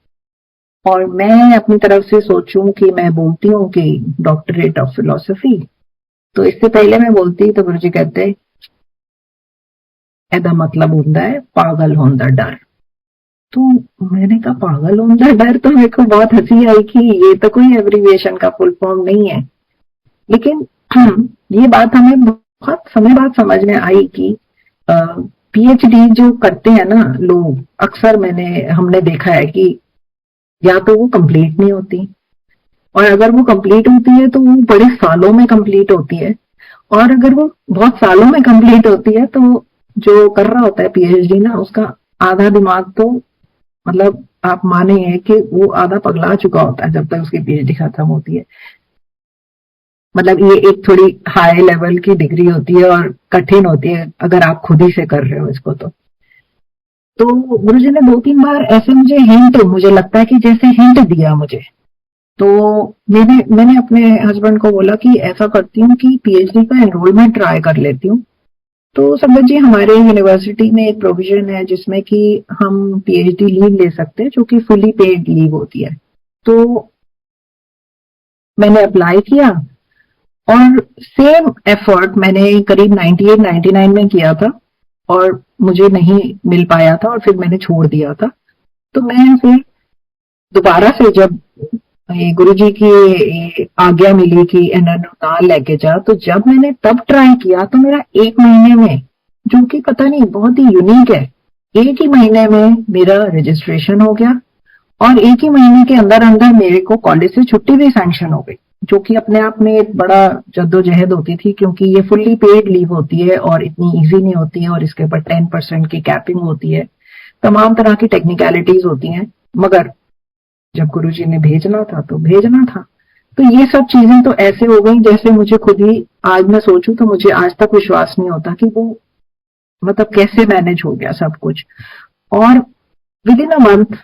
और मैं अपनी तरफ से सोचूं कि मैं बोलती हूँ कि डॉक्टरेट ऑफ फिलोसफी। तो इससे पहले मैं बोलती तो गुरुजी कहते एदा मतलब होता है पागल होंदा डर। तो मैंने कहा पागल होंदा डर, तो मेरे को बहुत हंसी आई कि ये तो कोई एब्रीविएशन का फुल फॉर्म नहीं है। लेकिन ये बात हमें बहुत समय बाद समझ में आई कि पीएचडी जो करते हैं ना लोग, अक्सर हमने देखा है कि या तो वो कंप्लीट नहीं होती, और अगर वो कंप्लीट होती है तो वो बड़े सालों में कंप्लीट होती है, और अगर वो बहुत सालों में कंप्लीट होती है तो जो कर रहा होता है पीएचडी ना, उसका आधा दिमाग तो मतलब आप माने हैं कि वो आधा पगला चुका होता है जब तक उसकी पीएचडी खत्म होती है। मतलब ये एक थोड़ी हाई लेवल की डिग्री होती है और कठिन होती है अगर आप खुद ही से कर रहे हो इसको। तो गुरुजी ने 2-3 बार ऐसे मुझे लगता है कि जैसे हिंट दिया मुझे। तो मैंने अपने हस्बैंड को बोला कि ऐसा करती हूँ कि पीएचडी का एनरोलमेंट ट्राई कर लेती हूँ। तो संगत जी, हमारे यूनिवर्सिटी में एक प्रोविजन है जिसमें कि हम पीएचडी लीव ले सकते हैं, जो कि फुली पेड लीव होती है। तो मैंने अप्लाई किया और सेम एफर्ट मैंने करीब 98-99 में किया था और मुझे नहीं मिल पाया था और फिर मैंने छोड़ दिया था। तो मैं फिर दोबारा से जब गुरुजी की आज्ञा मिली कि एनानू लेके जा, तो जब मैंने तब ट्राई किया तो मेरा 1 महीने में, जो कि पता नहीं बहुत ही यूनिक है, 1 ही महीने में मेरा रजिस्ट्रेशन हो गया और 1 ही महीने के अंदर अंदर मेरे को कॉलेज से छुट्टी भी सैंक्शन हो गई, जो कि अपने आप में एक बड़ा जद्दोजहद होती थी, क्योंकि ये फुल्ली पेड लीव होती है और इतनी इजी नहीं होती है और इसके ऊपर 10% की कैपिंग होती है, तमाम तरह की टेक्निकलिटीज होती हैं। मगर जब गुरुजी ने भेजना था तो भेजना था। तो ये सब चीजें तो ऐसे हो गई जैसे मुझे खुद ही, आज मैं सोचूं तो मुझे आज तक विश्वास नहीं होता कि वो मतलब कैसे मैनेज हो गया सब कुछ। और विद इन अ मंथ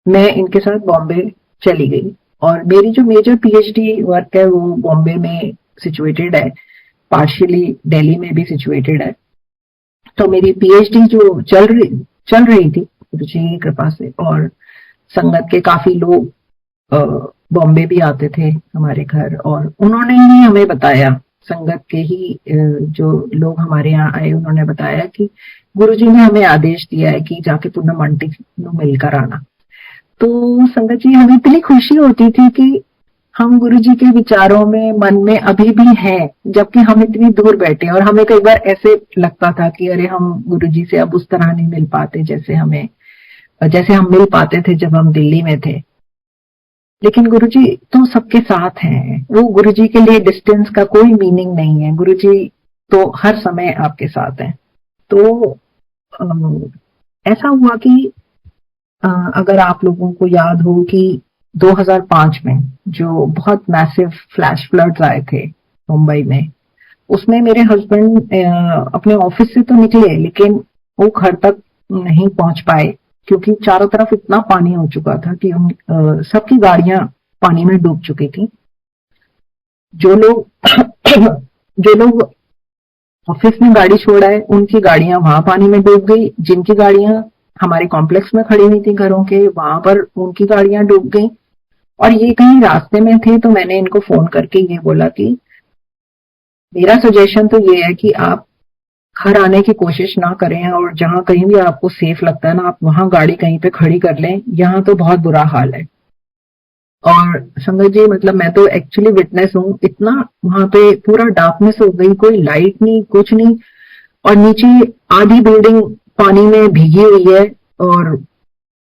मैं इनके साथ बॉम्बे चली गई, और मेरी जो मेजर पीएचडी वर्क है वो बॉम्बे में सिचुएटेड है, पार्शियली दिल्ली में भी सिचुएटेड है। तो मेरी पीएचडी जो चल रही थी गुरु जी की कृपा से, और संगत के काफी लोग अ, बॉम्बे भी आते थे हमारे घर, और उन्होंने ही हमें बताया, संगत के ही जो लोग हमारे यहाँ आए उन्होंने बताया कि गुरुजी ने हमें आदेश दिया है कि जाके पूनम आंटी को मिलकर आना। तो संगत जी, हमें इतनी खुशी होती थी कि हम गुरुजी के विचारों में, मन में अभी भी हैं, जबकि हम इतनी दूर बैठे, और हमें कई बार ऐसे लगता था कि अरे हम गुरुजी से अब उस तरह नहीं मिल पाते जैसे हम मिल पाते थे जब हम दिल्ली में थे। लेकिन गुरुजी तो सबके साथ हैं, वो गुरुजी के लिए डिस्टेंस का कोई मीनिंग नहीं है, गुरुजी तो हर समय आपके साथ हैं। तो अम, ऐसा हुआ कि अगर आप लोगों को याद हो कि 2005 में जो बहुत मैसिव फ्लैश फ्लड्स आए थे मुंबई में, उसमें मेरे हस्बैंड अपने ऑफिस से तो निकले, लेकिन वो घर तक नहीं पहुंच पाए, क्योंकि चारों तरफ इतना पानी हो चुका था कि सबकी गाड़ियां पानी में डूब चुकी थी। जो लोग जो लोग ऑफिस में गाड़ी छोड़ आए उनकी गाड़ियां वहां पानी में डूब गई, जिनकी गाड़ियां हमारे कॉम्प्लेक्स में खड़ी हुई थी घरों के, वहां पर उनकी गाड़ियां डूब गई। और ये कहीं रास्ते में थे, तो मैंने इनको फोन करके ये बोला कि मेरा सजेशन तो ये है कि आप घर आने की कोशिश ना करें, और जहां कहीं भी आपको सेफ लगता है ना, आप वहां गाड़ी कहीं पे खड़ी कर लें, यहाँ तो बहुत बुरा हाल है। और संगत जी, मतलब मैं तो एक्चुअली विटनेस हूँ, इतना वहां पे पूरा डार्कनेस हो गई, कोई लाइट नहीं, कुछ नहीं, और नीचे आधी बिल्डिंग पानी में भीगी हुई है, और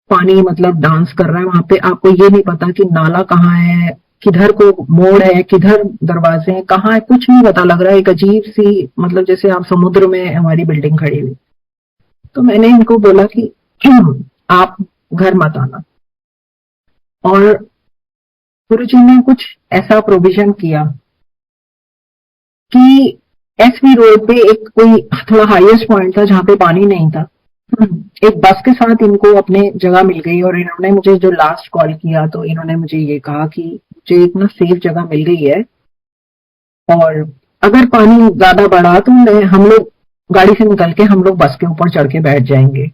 पानी मतलब डांस कर रहा है वहां पे। आपको ये नहीं पता कि नाला कहाँ है, किधर को मोड़ है, किधर दरवाजे हैं, कहाँ है, कुछ नहीं पता लग रहा है। एक अजीब सी, मतलब जैसे आप समुद्र में हमारी बिल्डिंग खड़ी हुई। तो मैंने इनको बोला कि आप घर मत आना, और गुरुजी ने कुछ ऐसा प्रोविजन किया कि एसवी रोड पे एक कोई थोड़ा हाईएस्ट पॉइंट था जहां पे पानी नहीं था। एक बस के साथ इनको अपने जगह मिल गई, और इन्होंने मुझे जो लास्ट कॉल किया तो इन्होंने मुझे ये कहा कि मुझे एक ना सेफ जगह मिल गई है, और अगर पानी ज्यादा बढ़ा तो हम लोग गाड़ी से निकल के हम लोग बस के ऊपर चढ़ के बैठ जाएंगे।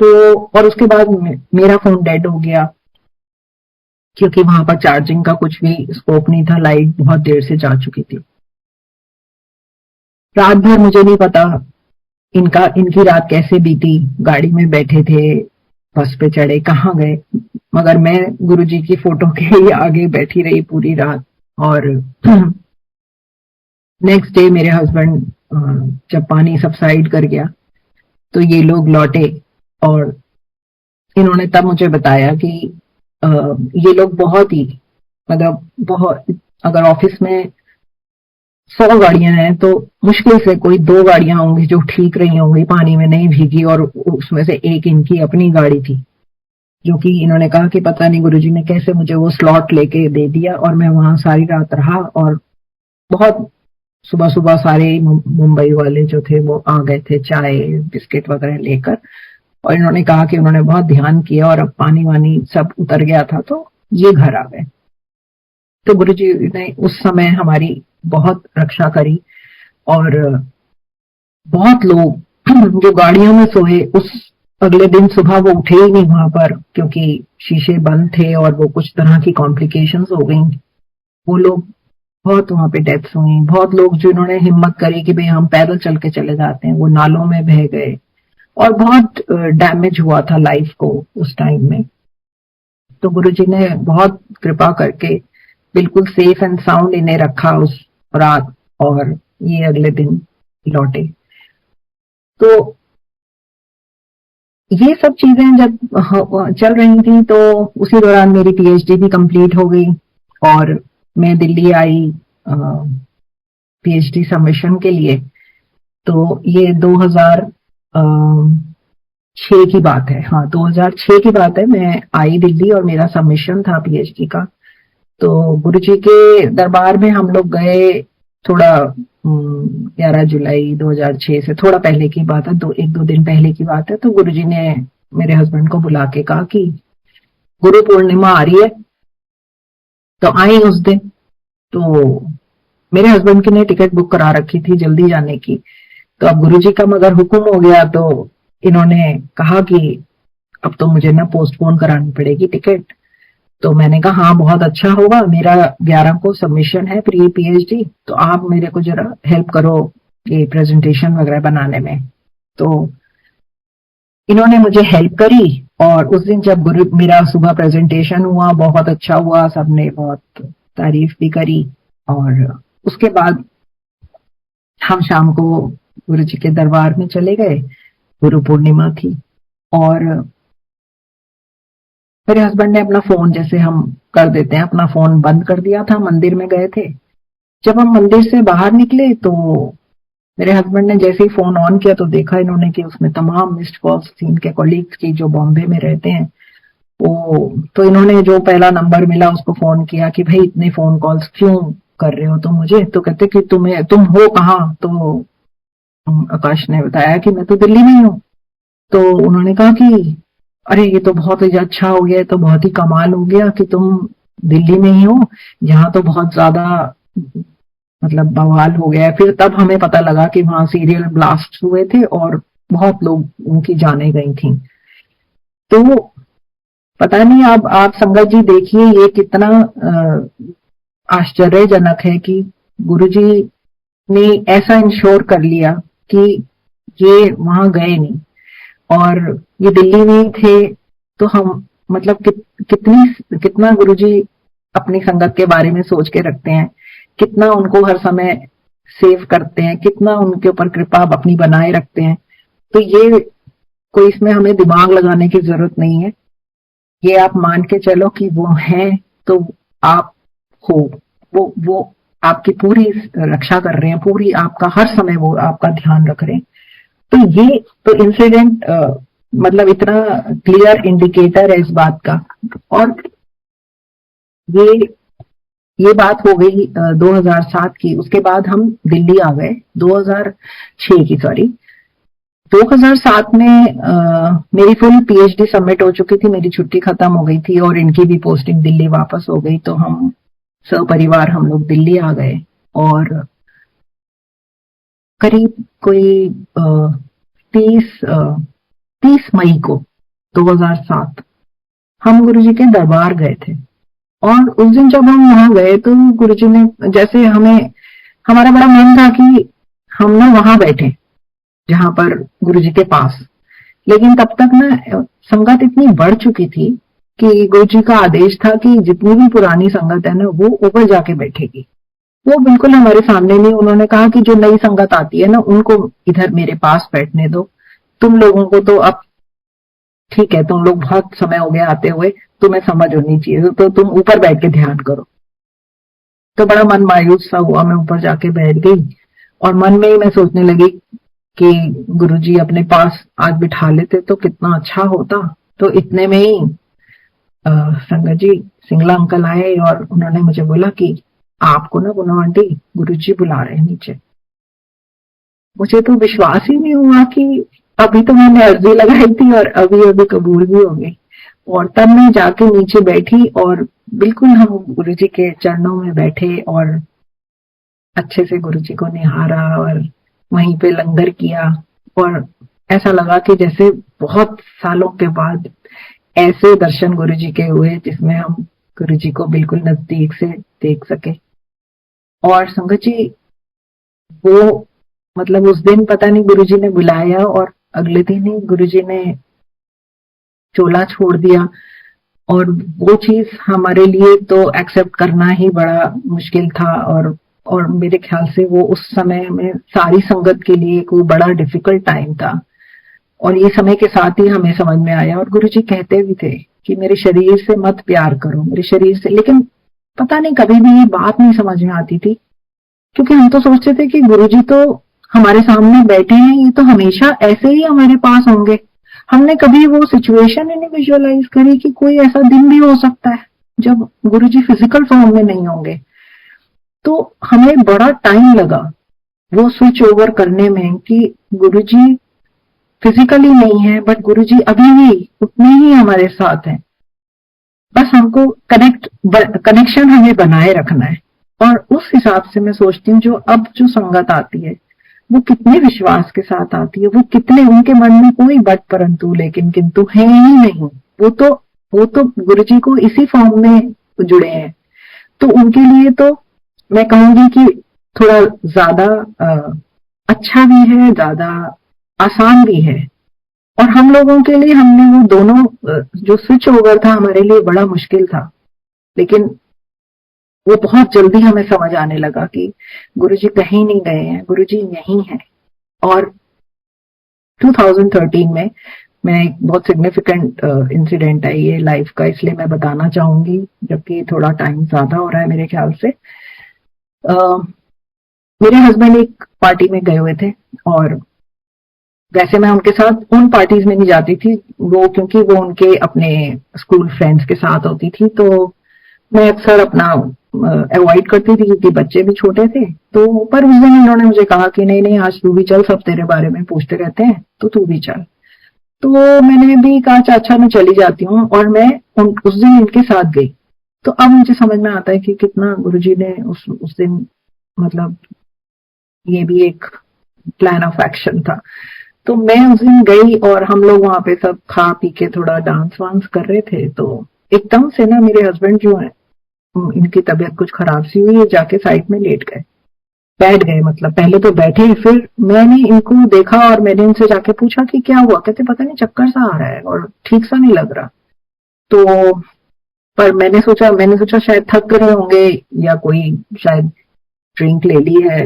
तो और उसके बाद मेरा फोन डेड हो गया, क्योंकि वहां पर चार्जिंग का कुछ भी स्कोप नहीं था, लाइट बहुत देर से जा चुकी थी। रात भर मुझे नहीं पता इनकी रात कैसे बीती, गाड़ी में बैठे थे, बस पे चढ़े, कहाँ गए, मगर मैं गुरुजी की फोटो के ही आगे बैठी रही पूरी रात। और नेक्स्ट डे मेरे हस्बैंड, जब पानी सबसाइड कर गया तो ये लोग लौटे, और इन्होंने तब मुझे बताया कि ये लोग बहुत ही, मतलब बहुत, अगर ऑफिस में 100 गाड़ियां हैं तो मुश्किल से कोई 2 गाड़ियां होंगी जो ठीक रही होंगी, पानी में नहीं भीगी, और उसमें से एक इनकी अपनी गाड़ी थी, जो कि इन्होंने कहा कि पता नहीं गुरुजी ने कैसे मुझे वो स्लॉट लेके दे दिया, और मैं वहां सारी रात रहा। और बहुत सुबह सुबह सारे मुंबई वाले जो थे वो आ गए थे चाय बिस्किट वगैरह लेकर, और इन्होंने कहा कि उन्होंने बहुत ध्यान किया, और अब पानी वानी सब उतर गया था तो ये घर आ गए। तो गुरुजी ने उस समय हमारी बहुत रक्षा करी, और बहुत लोग जो गाड़ियों में सोए, उस अगले दिन सुबह वो उठे ही नहीं वहां पर, क्योंकि शीशे बंद थे और वो कुछ तरह की कॉम्प्लिकेशंस हो गई। वो लोग, बहुत वहां पे डेथ्स हुई, बहुत लोग जिन्होंने हिम्मत करी कि भाई हम पैदल चल के चले जाते हैं, वो नालों में बह गए, और बहुत डैमेज हुआ था लाइफ को उस टाइम में। तो गुरुजी ने बहुत कृपा करके बिल्कुल सेफ एंड साउंड इन्हें रखा उस रात, और ये अगले दिन लौटे। तो ये सब चीजें जब चल रही थी, तो उसी दौरान मेरी पीएचडी भी कंप्लीट हो गई, और मैं दिल्ली आई पीएचडी सबमिशन के लिए। तो ये 2006 की बात है, हाँ 2006 की बात है, मैं आई दिल्ली और मेरा सबमिशन था पीएचडी का। तो गुरुजी के दरबार में हम लोग गए थोड़ा 11 जुलाई 2006 से थोड़ा पहले की बात है, एक दो दिन पहले की बात है। तो गुरुजी ने मेरे हस्बैंड को बुला के कहा कि गुरु पूर्णिमा आ रही है तो आए उस दिन। तो मेरे हस्बैंड की ने टिकट बुक करा रखी थी जल्दी जाने की। तो अब गुरुजी का मगर हुक्म हो गया, तो इन्होंने कहा कि अब तो मुझे ना पोस्टपोन करानी पड़ेगी टिकट। तो मैंने कहा हाँ बहुत अच्छा होगा, मेरा 11 को सबमिशन है प्री पीएचडी, तो आप मेरे को जरा हेल्प करो ये प्रेजेंटेशन वगैरह बनाने में। तो इन्होंने मुझे हेल्प करी और उस दिन जब मेरा सुबह प्रेजेंटेशन हुआ बहुत अच्छा हुआ, सबने बहुत तारीफ भी करी। और उसके बाद हम शाम को गुरु जी के दरबार में चले गए, गुरु पूर्णिमा थी। और मेरे हस्बैंड ने अपना फोन, जैसे हम कर देते हैं, अपना फोन बंद कर दिया था। मंदिर में गए थे, जब हम मंदिर से बाहर निकले तो मेरे हस्बैंड ने जैसे ही फोन ऑन किया तो देखा इन्होंने कि उसमें तमाम मिस्ड कॉल्स थी इनके कॉलीग्स की जो बॉम्बे में रहते हैं। तो इन्होंने जो पहला नंबर मिला उसको फोन किया कि भाई इतने फोन कॉल्स क्यों कर रहे हो तुम मुझे। तो कहते कि तुम हो कहाँ। तो आकाश ने बताया कि मैं तो दिल्ली में हूँ। तो उन्होंने कहा कि अरे ये तो बहुत ही अच्छा हो गया, तो बहुत ही कमाल हो गया कि तुम दिल्ली में ही हो, यहाँ तो बहुत ज्यादा मतलब बवाल हो गया है। फिर तब हमें पता लगा कि वहां सीरियल ब्लास्ट हुए थे और बहुत लोग उनकी जाने गई थी। तो पता नहीं, अब आप संगत जी देखिए ये कितना आश्चर्यजनक है कि गुरुजी ने ऐसा इंश्योर कर लिया कि ये वहां गए नहीं और ये दिल्ली में ही थे। तो हम मतलब कितना गुरुजी अपनी संगत के बारे में सोच के रखते हैं, कितना उनको हर समय सेव करते हैं, कितना उनके ऊपर कृपा अपनी बनाए रखते हैं। तो ये कोई इसमें हमें दिमाग लगाने की जरूरत नहीं है, ये आप मान के चलो कि वो हैं तो आप हो। वो आपकी पूरी रक्षा कर रहे हैं, पूरी आपका हर समय वो आपका ध्यान रख रहे हैं। तो ये तो इंसिडेंट मतलब इतना क्लियर इंडिकेटर है इस बात का। और ये बात हो गई 2007 की। उसके बाद हम दिल्ली आ गए 2006 की, सॉरी 2007 में मेरी फुल पीएचडी सबमिट हो चुकी थी, मेरी छुट्टी खत्म हो गई थी और इनकी भी पोस्टिंग दिल्ली वापस हो गई। तो हम सपरिवार हम लोग दिल्ली आ गए और करीब कोई 30 मई को 2007 हम गुरुजी के दरबार गए थे। और उस दिन जब हम वहां गए तो गुरुजी ने, जैसे हमारा बड़ा मन था कि हम ना वहां बैठे जहां पर गुरुजी के पास, लेकिन तब तक ना संगत इतनी बढ़ चुकी थी कि गुरुजी का आदेश था कि जितनी भी पुरानी संगत है ना वो ऊपर जाके बैठेगी। वो बिल्कुल हमारे सामने नहीं, उन्होंने कहा कि जो नई संगत आती है ना उनको इधर मेरे पास बैठने दो, तुम लोगों को तो अब ठीक है, तुम लोग बहुत समय हो गया आते हुए, तुम्हें समझ होनी चाहिए, तो तुम ऊपर बैठ के ध्यान करो। तो बड़ा मन मायूस सा हुआ, मैं ऊपर जाके बैठ गई और मन में ही मैं सोचने लगी कि गुरुजी अपने पास आज बिठा लेते तो कितना अच्छा होता। तो इतने में ही संगत जी सिंगला अंकल आए और उन्होंने मुझे बोला कि आपको ना पुनः आंटी गुरुजी बुला रहे हैं नीचे। मुझे तो विश्वास ही नहीं हुआ कि अभी तो मैंने अर्जी लगाई थी और अभी अभी कबूल भी हो गई। और तब मैं जाके नीचे बैठी और बिल्कुल हम गुरुजी के चरणों में बैठे और अच्छे से गुरुजी को निहारा और वहीं पे लंगर किया। और ऐसा लगा कि जैसे बहुत सालों के बाद ऐसे दर्शन गुरुजी के हुए जिसमें हम गुरुजी को बिल्कुल नजदीक से देख सके। और संगत जी वो मतलब उस दिन पता नहीं गुरुजी ने बुलाया और अगले दिन ही गुरुजी ने चोला छोड़ दिया। और वो चीज हमारे लिए तो एक्सेप्ट करना ही बड़ा मुश्किल था। और मेरे ख्याल से वो उस समय में सारी संगत के लिए कोई बड़ा डिफिकल्ट टाइम था। और ये समय के साथ ही हमें समझ में आया। और गुरुजी कहते भी थे कि मेरे शरीर से मत प्यार करो, मेरे शरीर से। लेकिन पता नहीं कभी भी ये बात नहीं समझ में आती थी, क्योंकि हम तो सोचते थे कि गुरुजी तो हमारे सामने बैठे हैं, ये तो हमेशा ऐसे ही हमारे पास होंगे। हमने कभी वो सिचुएशन ही नहीं विजुअलाइज करी कि कोई ऐसा दिन भी हो सकता है जब गुरुजी फिजिकल फॉर्म में नहीं होंगे। तो हमें बड़ा टाइम लगा वो स्विच ओवर करने में कि गुरुजी फिजिकली नहीं है बट गुरुजी अभी भी उतने ही हमारे साथ हैं। बस हमको कनेक्शन हमें बनाए रखना है। और उस हिसाब से मैं सोचती हूँ जो अब जो संगत आती है वो कितने विश्वास के साथ आती है, वो कितने उनके मन में कोई बट परंतु लेकिन किंतु है ही नहीं। वो तो गुरुजी को इसी फॉर्म में जुड़े हैं। तो उनके लिए तो मैं कहूंगी कि थोड़ा ज्यादा अच्छा भी है, ज्यादा आसान भी है। और हम लोगों के लिए हमने वो दोनों जो स्विच ओवर था हमारे लिए बड़ा मुश्किल था, लेकिन वो बहुत जल्दी हमें समझ आने लगा कि गुरुजी कहीं नहीं गए हैं, गुरुजी यहीं हैं। और 2013 में मैं एक बहुत सिग्निफिकेंट इंसिडेंट है ये लाइफ का, इसलिए मैं बताना चाहूंगी, जबकि थोड़ा टाइम ज्यादा हो रहा है मेरे ख्याल से। मेरे हस्बैंड एक पार्टी में गए हुए थे और वैसे मैं उनके साथ उन पार्टीज में नहीं जाती थी, वो क्योंकि वो उनके अपने स्कूल फ्रेंड्स के साथ होती थी, तो मैं अक्सर अपना अवॉइड करती थी क्योंकि बच्चे भी छोटे थे। तो पर उस दिन उन्होंने मुझे कहा कि नहीं नहीं आज तू भी चल, सब तेरे बारे में पूछते रहते हैं तो तू भी चल। तो मैंने भी कहा अच्छा मैं चली जाती हूँ और मैं उस दिन इनके साथ गई। तो अब मुझे समझ में आता है कि कितना गुरुजी ने उस दिन मतलब ये भी एक प्लान ऑफ एक्शन था। तो मैं उस दिन गई और हम लोग वहां पे सब खा पी के थोड़ा डांस वांस कर रहे थे। तो एकदम से ना मेरे हस्बैंड जो है इनकी तबीयत कुछ खराब सी हुई है, जाके साइड में लेट गए, बैठ गए। मतलब पहले तो बैठे, फिर मैंने इनको देखा और मैंने इनसे जाके पूछा कि क्या हुआ। कहते पता नहीं चक्कर सा आ रहा है और ठीक सा नहीं लग रहा। तो पर मैंने सोचा शायद थक रहे होंगे या कोई शायद ड्रिंक ले ली है,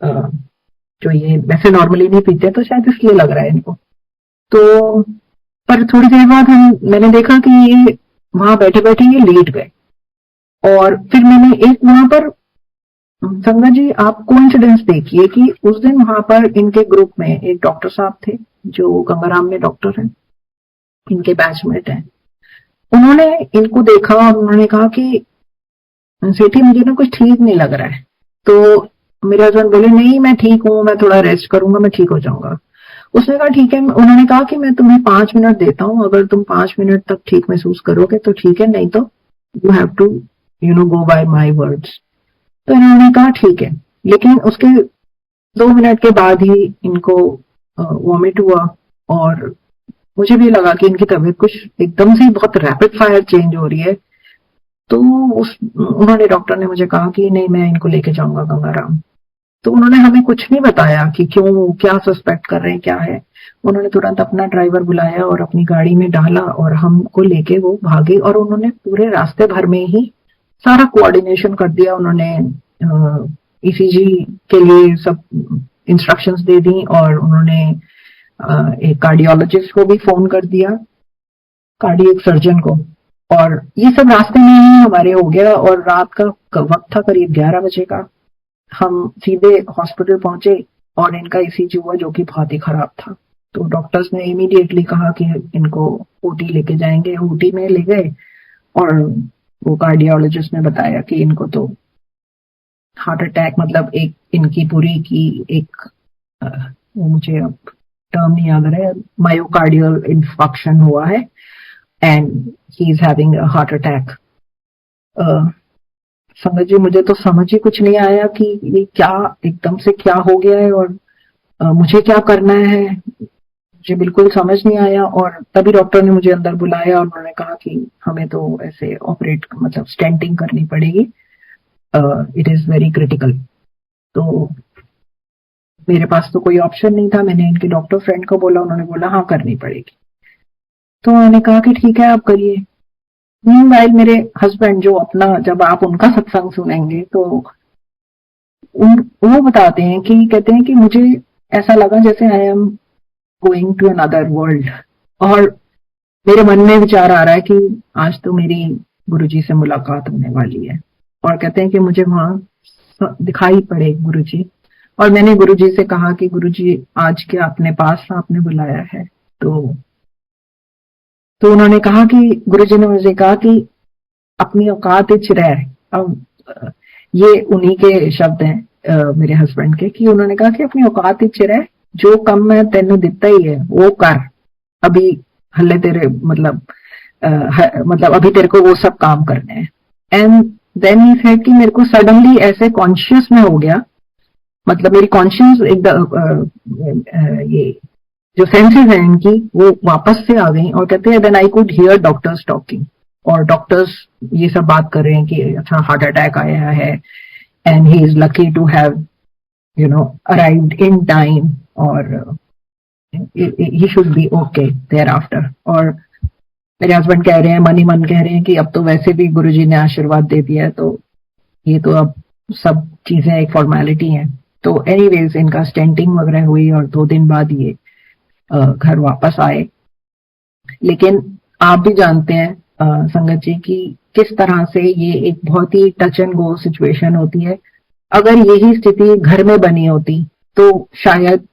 जो ये वैसे नॉर्मली नहीं पीते तो शायद इसलिए लग रहा है इनको। तो पर थोड़ी देर बाद मैंने देखा कि ये वहां बैठे बैठे ये लेट गए। और फिर मैंने एक वहां पर संगत जी आप कोइंसिडेंस देखिए कि उस दिन वहां पर इनके ग्रुप में एक डॉक्टर साहब थे जो गंगाराम में डॉक्टर हैं, इनके बैचमेट हैं। उन्होंने इनको देखा और उन्होंने कहा कि सेठी मुझे ना कुछ ठीक नहीं लग रहा है। तो मेरे हस्बैंड बोले नहीं मैं ठीक हूँ, मैं थोड़ा रेस्ट करूंगा, मैं ठीक हो जाऊंगा। उसने कहा ठीक है। उन्होंने कहा कि मैं तुम्हें 5 मिनट देता हूँ, अगर तुम 5 मिनट तक ठीक महसूस करोगे तो ठीक है, नहीं तो you have to go by my words. तो इन्होंने कहा ठीक है। लेकिन उसके 2 मिनट के बाद ही इनको वॉमिट हुआ और मुझे भी लगा कि इनकी तबीयत कुछ एकदम से बहुत रैपिड फायर चेंज हो रही है। तो उन्होंने डॉक्टर ने मुझे कहा कि नहीं मैं इनको लेके जाऊंगा गंगाराम। तो उन्होंने हमें कुछ नहीं बताया कि क्यों, क्या सस्पेक्ट कर रहे हैं, क्या है। उन्होंने तुरंत अपना ड्राइवर बुलाया और अपनी गाड़ी में डाला और हमको लेके वो भागे। और उन्होंने पूरे रास्ते भर में ही सारा कोऑर्डिनेशन कर दिया। उन्होंने ईसीजी के लिए सब इंस्ट्रक्शंस दे दी और उन्होंने एक कार्डियोलॉजिस्ट को भी फोन कर दिया, कार्डियक सर्जन को। और ये सब रास्ते में ही हमारे हो गया। और रात का वक्त था करीब 11 बजे का। हम सीधे हॉस्पिटल पहुंचे और इनका ईसीजी हुआ जो कि बहुत ही खराब था। तो डॉक्टर्स ने इमीडिएटली कहा कि इनको ओटी लेके जाएंगे। ओटी में ले गए और वो कार्डियोलॉजिस्ट ने बताया कि इनको तो हार्ट अटैक, मतलब एक इनकी पूरी की एक वो मुझे अब टर्म नहीं याद रहा है, मायोकार्डियल इन्फॉक्शन हुआ है and he is having a heart attack. संगत जी मुझे तो समझ ही कुछ नहीं आया कि ये क्या एकदम से क्या हो गया है और मुझे क्या करना है, मुझे बिल्कुल समझ नहीं आया। और तभी डॉक्टर ने मुझे अंदर बुलाया और उन्होंने कहा कि हमें तो ऐसे ऑपरेट मतलब स्टेंटिंग करनी पड़ेगी, इट इज वेरी क्रिटिकल। तो मेरे पास तो कोई ऑप्शन नहीं था। मैंने इनके डॉक्टर फ्रेंड को बोला, उन्होंने बोला हाँ करनी पड़ेगी। तो उन्होंने कहा कि ठीक है आप करिए। मीनवाइल मेरे हस्बैंड जो अपना, जब आप उनका सत्संग सुनेंगे तो वो बताते हैं कि कहते हैं कि मुझे ऐसा लगा जैसे I am going to another world. और मेरे मन में विचार आ रहा है कि आज तो मेरी गुरुजी से मुलाकात होने वाली है। और कहते हैं कि मुझे वहां दिखाई पड़े गुरुजी। और मैंने गुरुजी से कहा कि गुरुजी आज क्या अपने पास आपने बुलाया है। तो उन्होंने कहा कि गुरुजी ने मुझे कहा कि अपनी औकात इच रह। अब ये उन्हीं के शब्द हैं मेरे हस्बैंड के, कि उन्होंने कहा कि अपनी औकात इच रह, जो कम मैं तेन दिता ही है वो कर, अभी हले तेरे मतलब मतलब अभी तेरे को वो सब काम करने हैं। एंड देन ही सेड कि मेरे को सडनली ऐसे कॉन्शियस में हो गया, मतलब मेरी कॉन्शियस एकदम ये जो सेंसेस हैं इनकी वो वापस से आ गई, और कहते हैं then I could hear doctors talking, और डॉक्टर्स ये सब बात कर रहे हैं कि अच्छा हार्ट अटैक आया है and he is lucky to have arrived in time, और he should be okay thereafter. और मेरे हस्बैंड कह रहे हैं, मन ही मन कह रहे हैं कि अब तो वैसे भी गुरुजी ने आशीर्वाद दे दिया है, तो ये तो अब सब चीजें एक फॉर्मेलिटी है। तो एनीवेज इनका स्टेंटिंग वगैरह हुई और 2 दिन बाद ये घर वापस आए। लेकिन आप भी जानते हैं संगत जी की किस तरह से ये एक बहुत ही टच एंड गो सिचुएशन होती है। अगर यही स्थिति घर में बनी होती तो शायद,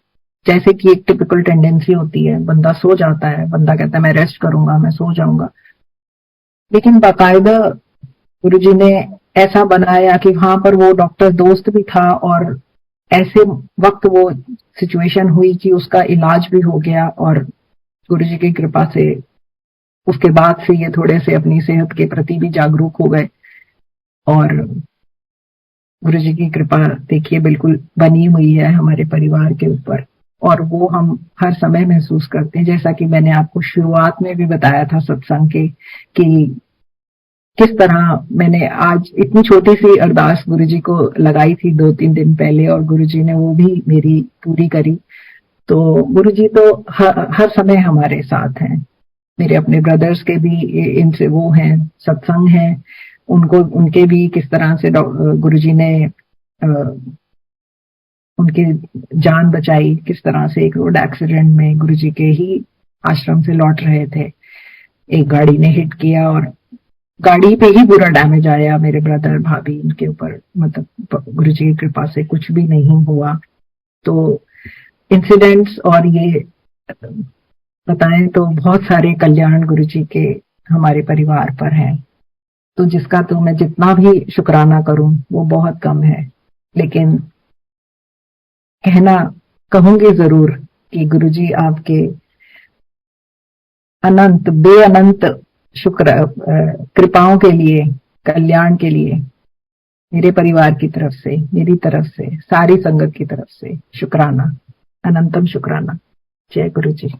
जैसे कि एक टिपिकल टेंडेंसी होती है, बंदा सो जाता है, बंदा कहता है मैं रेस्ट करूंगा, मैं सो जाऊंगा, लेकिन बाकायदा गुरुजी ने ऐसा बनाया कि वहां पर वो डॉक्टर दोस्त भी था, और ऐसे वक्त वो सिचुएशन हुई कि उसका इलाज भी हो गया, और गुरुजी की कृपा से उसके बाद से ये थोड़े से अपनी सेहत के प्रति भी जागरूक हो गए। और गुरुजी की कृपा देखिए बिल्कुल बनी हुई है हमारे परिवार के ऊपर, और वो हम हर समय महसूस करते हैं। जैसा कि मैंने आपको शुरुआत में भी बताया था सत्संग के, कि किस तरह मैंने आज इतनी छोटी सी अरदास गुरुजी को लगाई थी 2-3 दिन पहले, और गुरुजी ने वो भी मेरी पूरी करी। तो गुरुजी तो हर समय हमारे साथ हैं। मेरे अपने ब्रदर्स के भी इनसे वो हैं, सत्संग हैं, उनको उनके भी किस तरह से गुरुजी ने उनकी जान बचाई, किस तरह से एक रोड एक्सीडेंट में गुरुजी के ही आश्रम से लौट रहे थे, एक गाड़ी ने हिट किया और गाड़ी पे ही बुरा डैमेज आया मेरे ब्रदर भाभी इनके ऊपर, मतलब गुरुजी की कृपा से कुछ भी नहीं हुआ। तो इंसिडेंट्स और ये बताएं तो बहुत सारे कल्याण गुरुजी के हमारे परिवार पर हैं, तो जिसका तो मैं जितना भी शुक्राना करूं वो बहुत कम है। लेकिन कहना कहूंगी जरूर कि गुरुजी आपके अनंत बेअनंत शुक्र कृपाओं के लिए, कल्याण के लिए मेरे परिवार की तरफ से, मेरी तरफ से, सारी संगत की तरफ से शुक्राना, अनंतम शुक्राना। जय गुरु जी।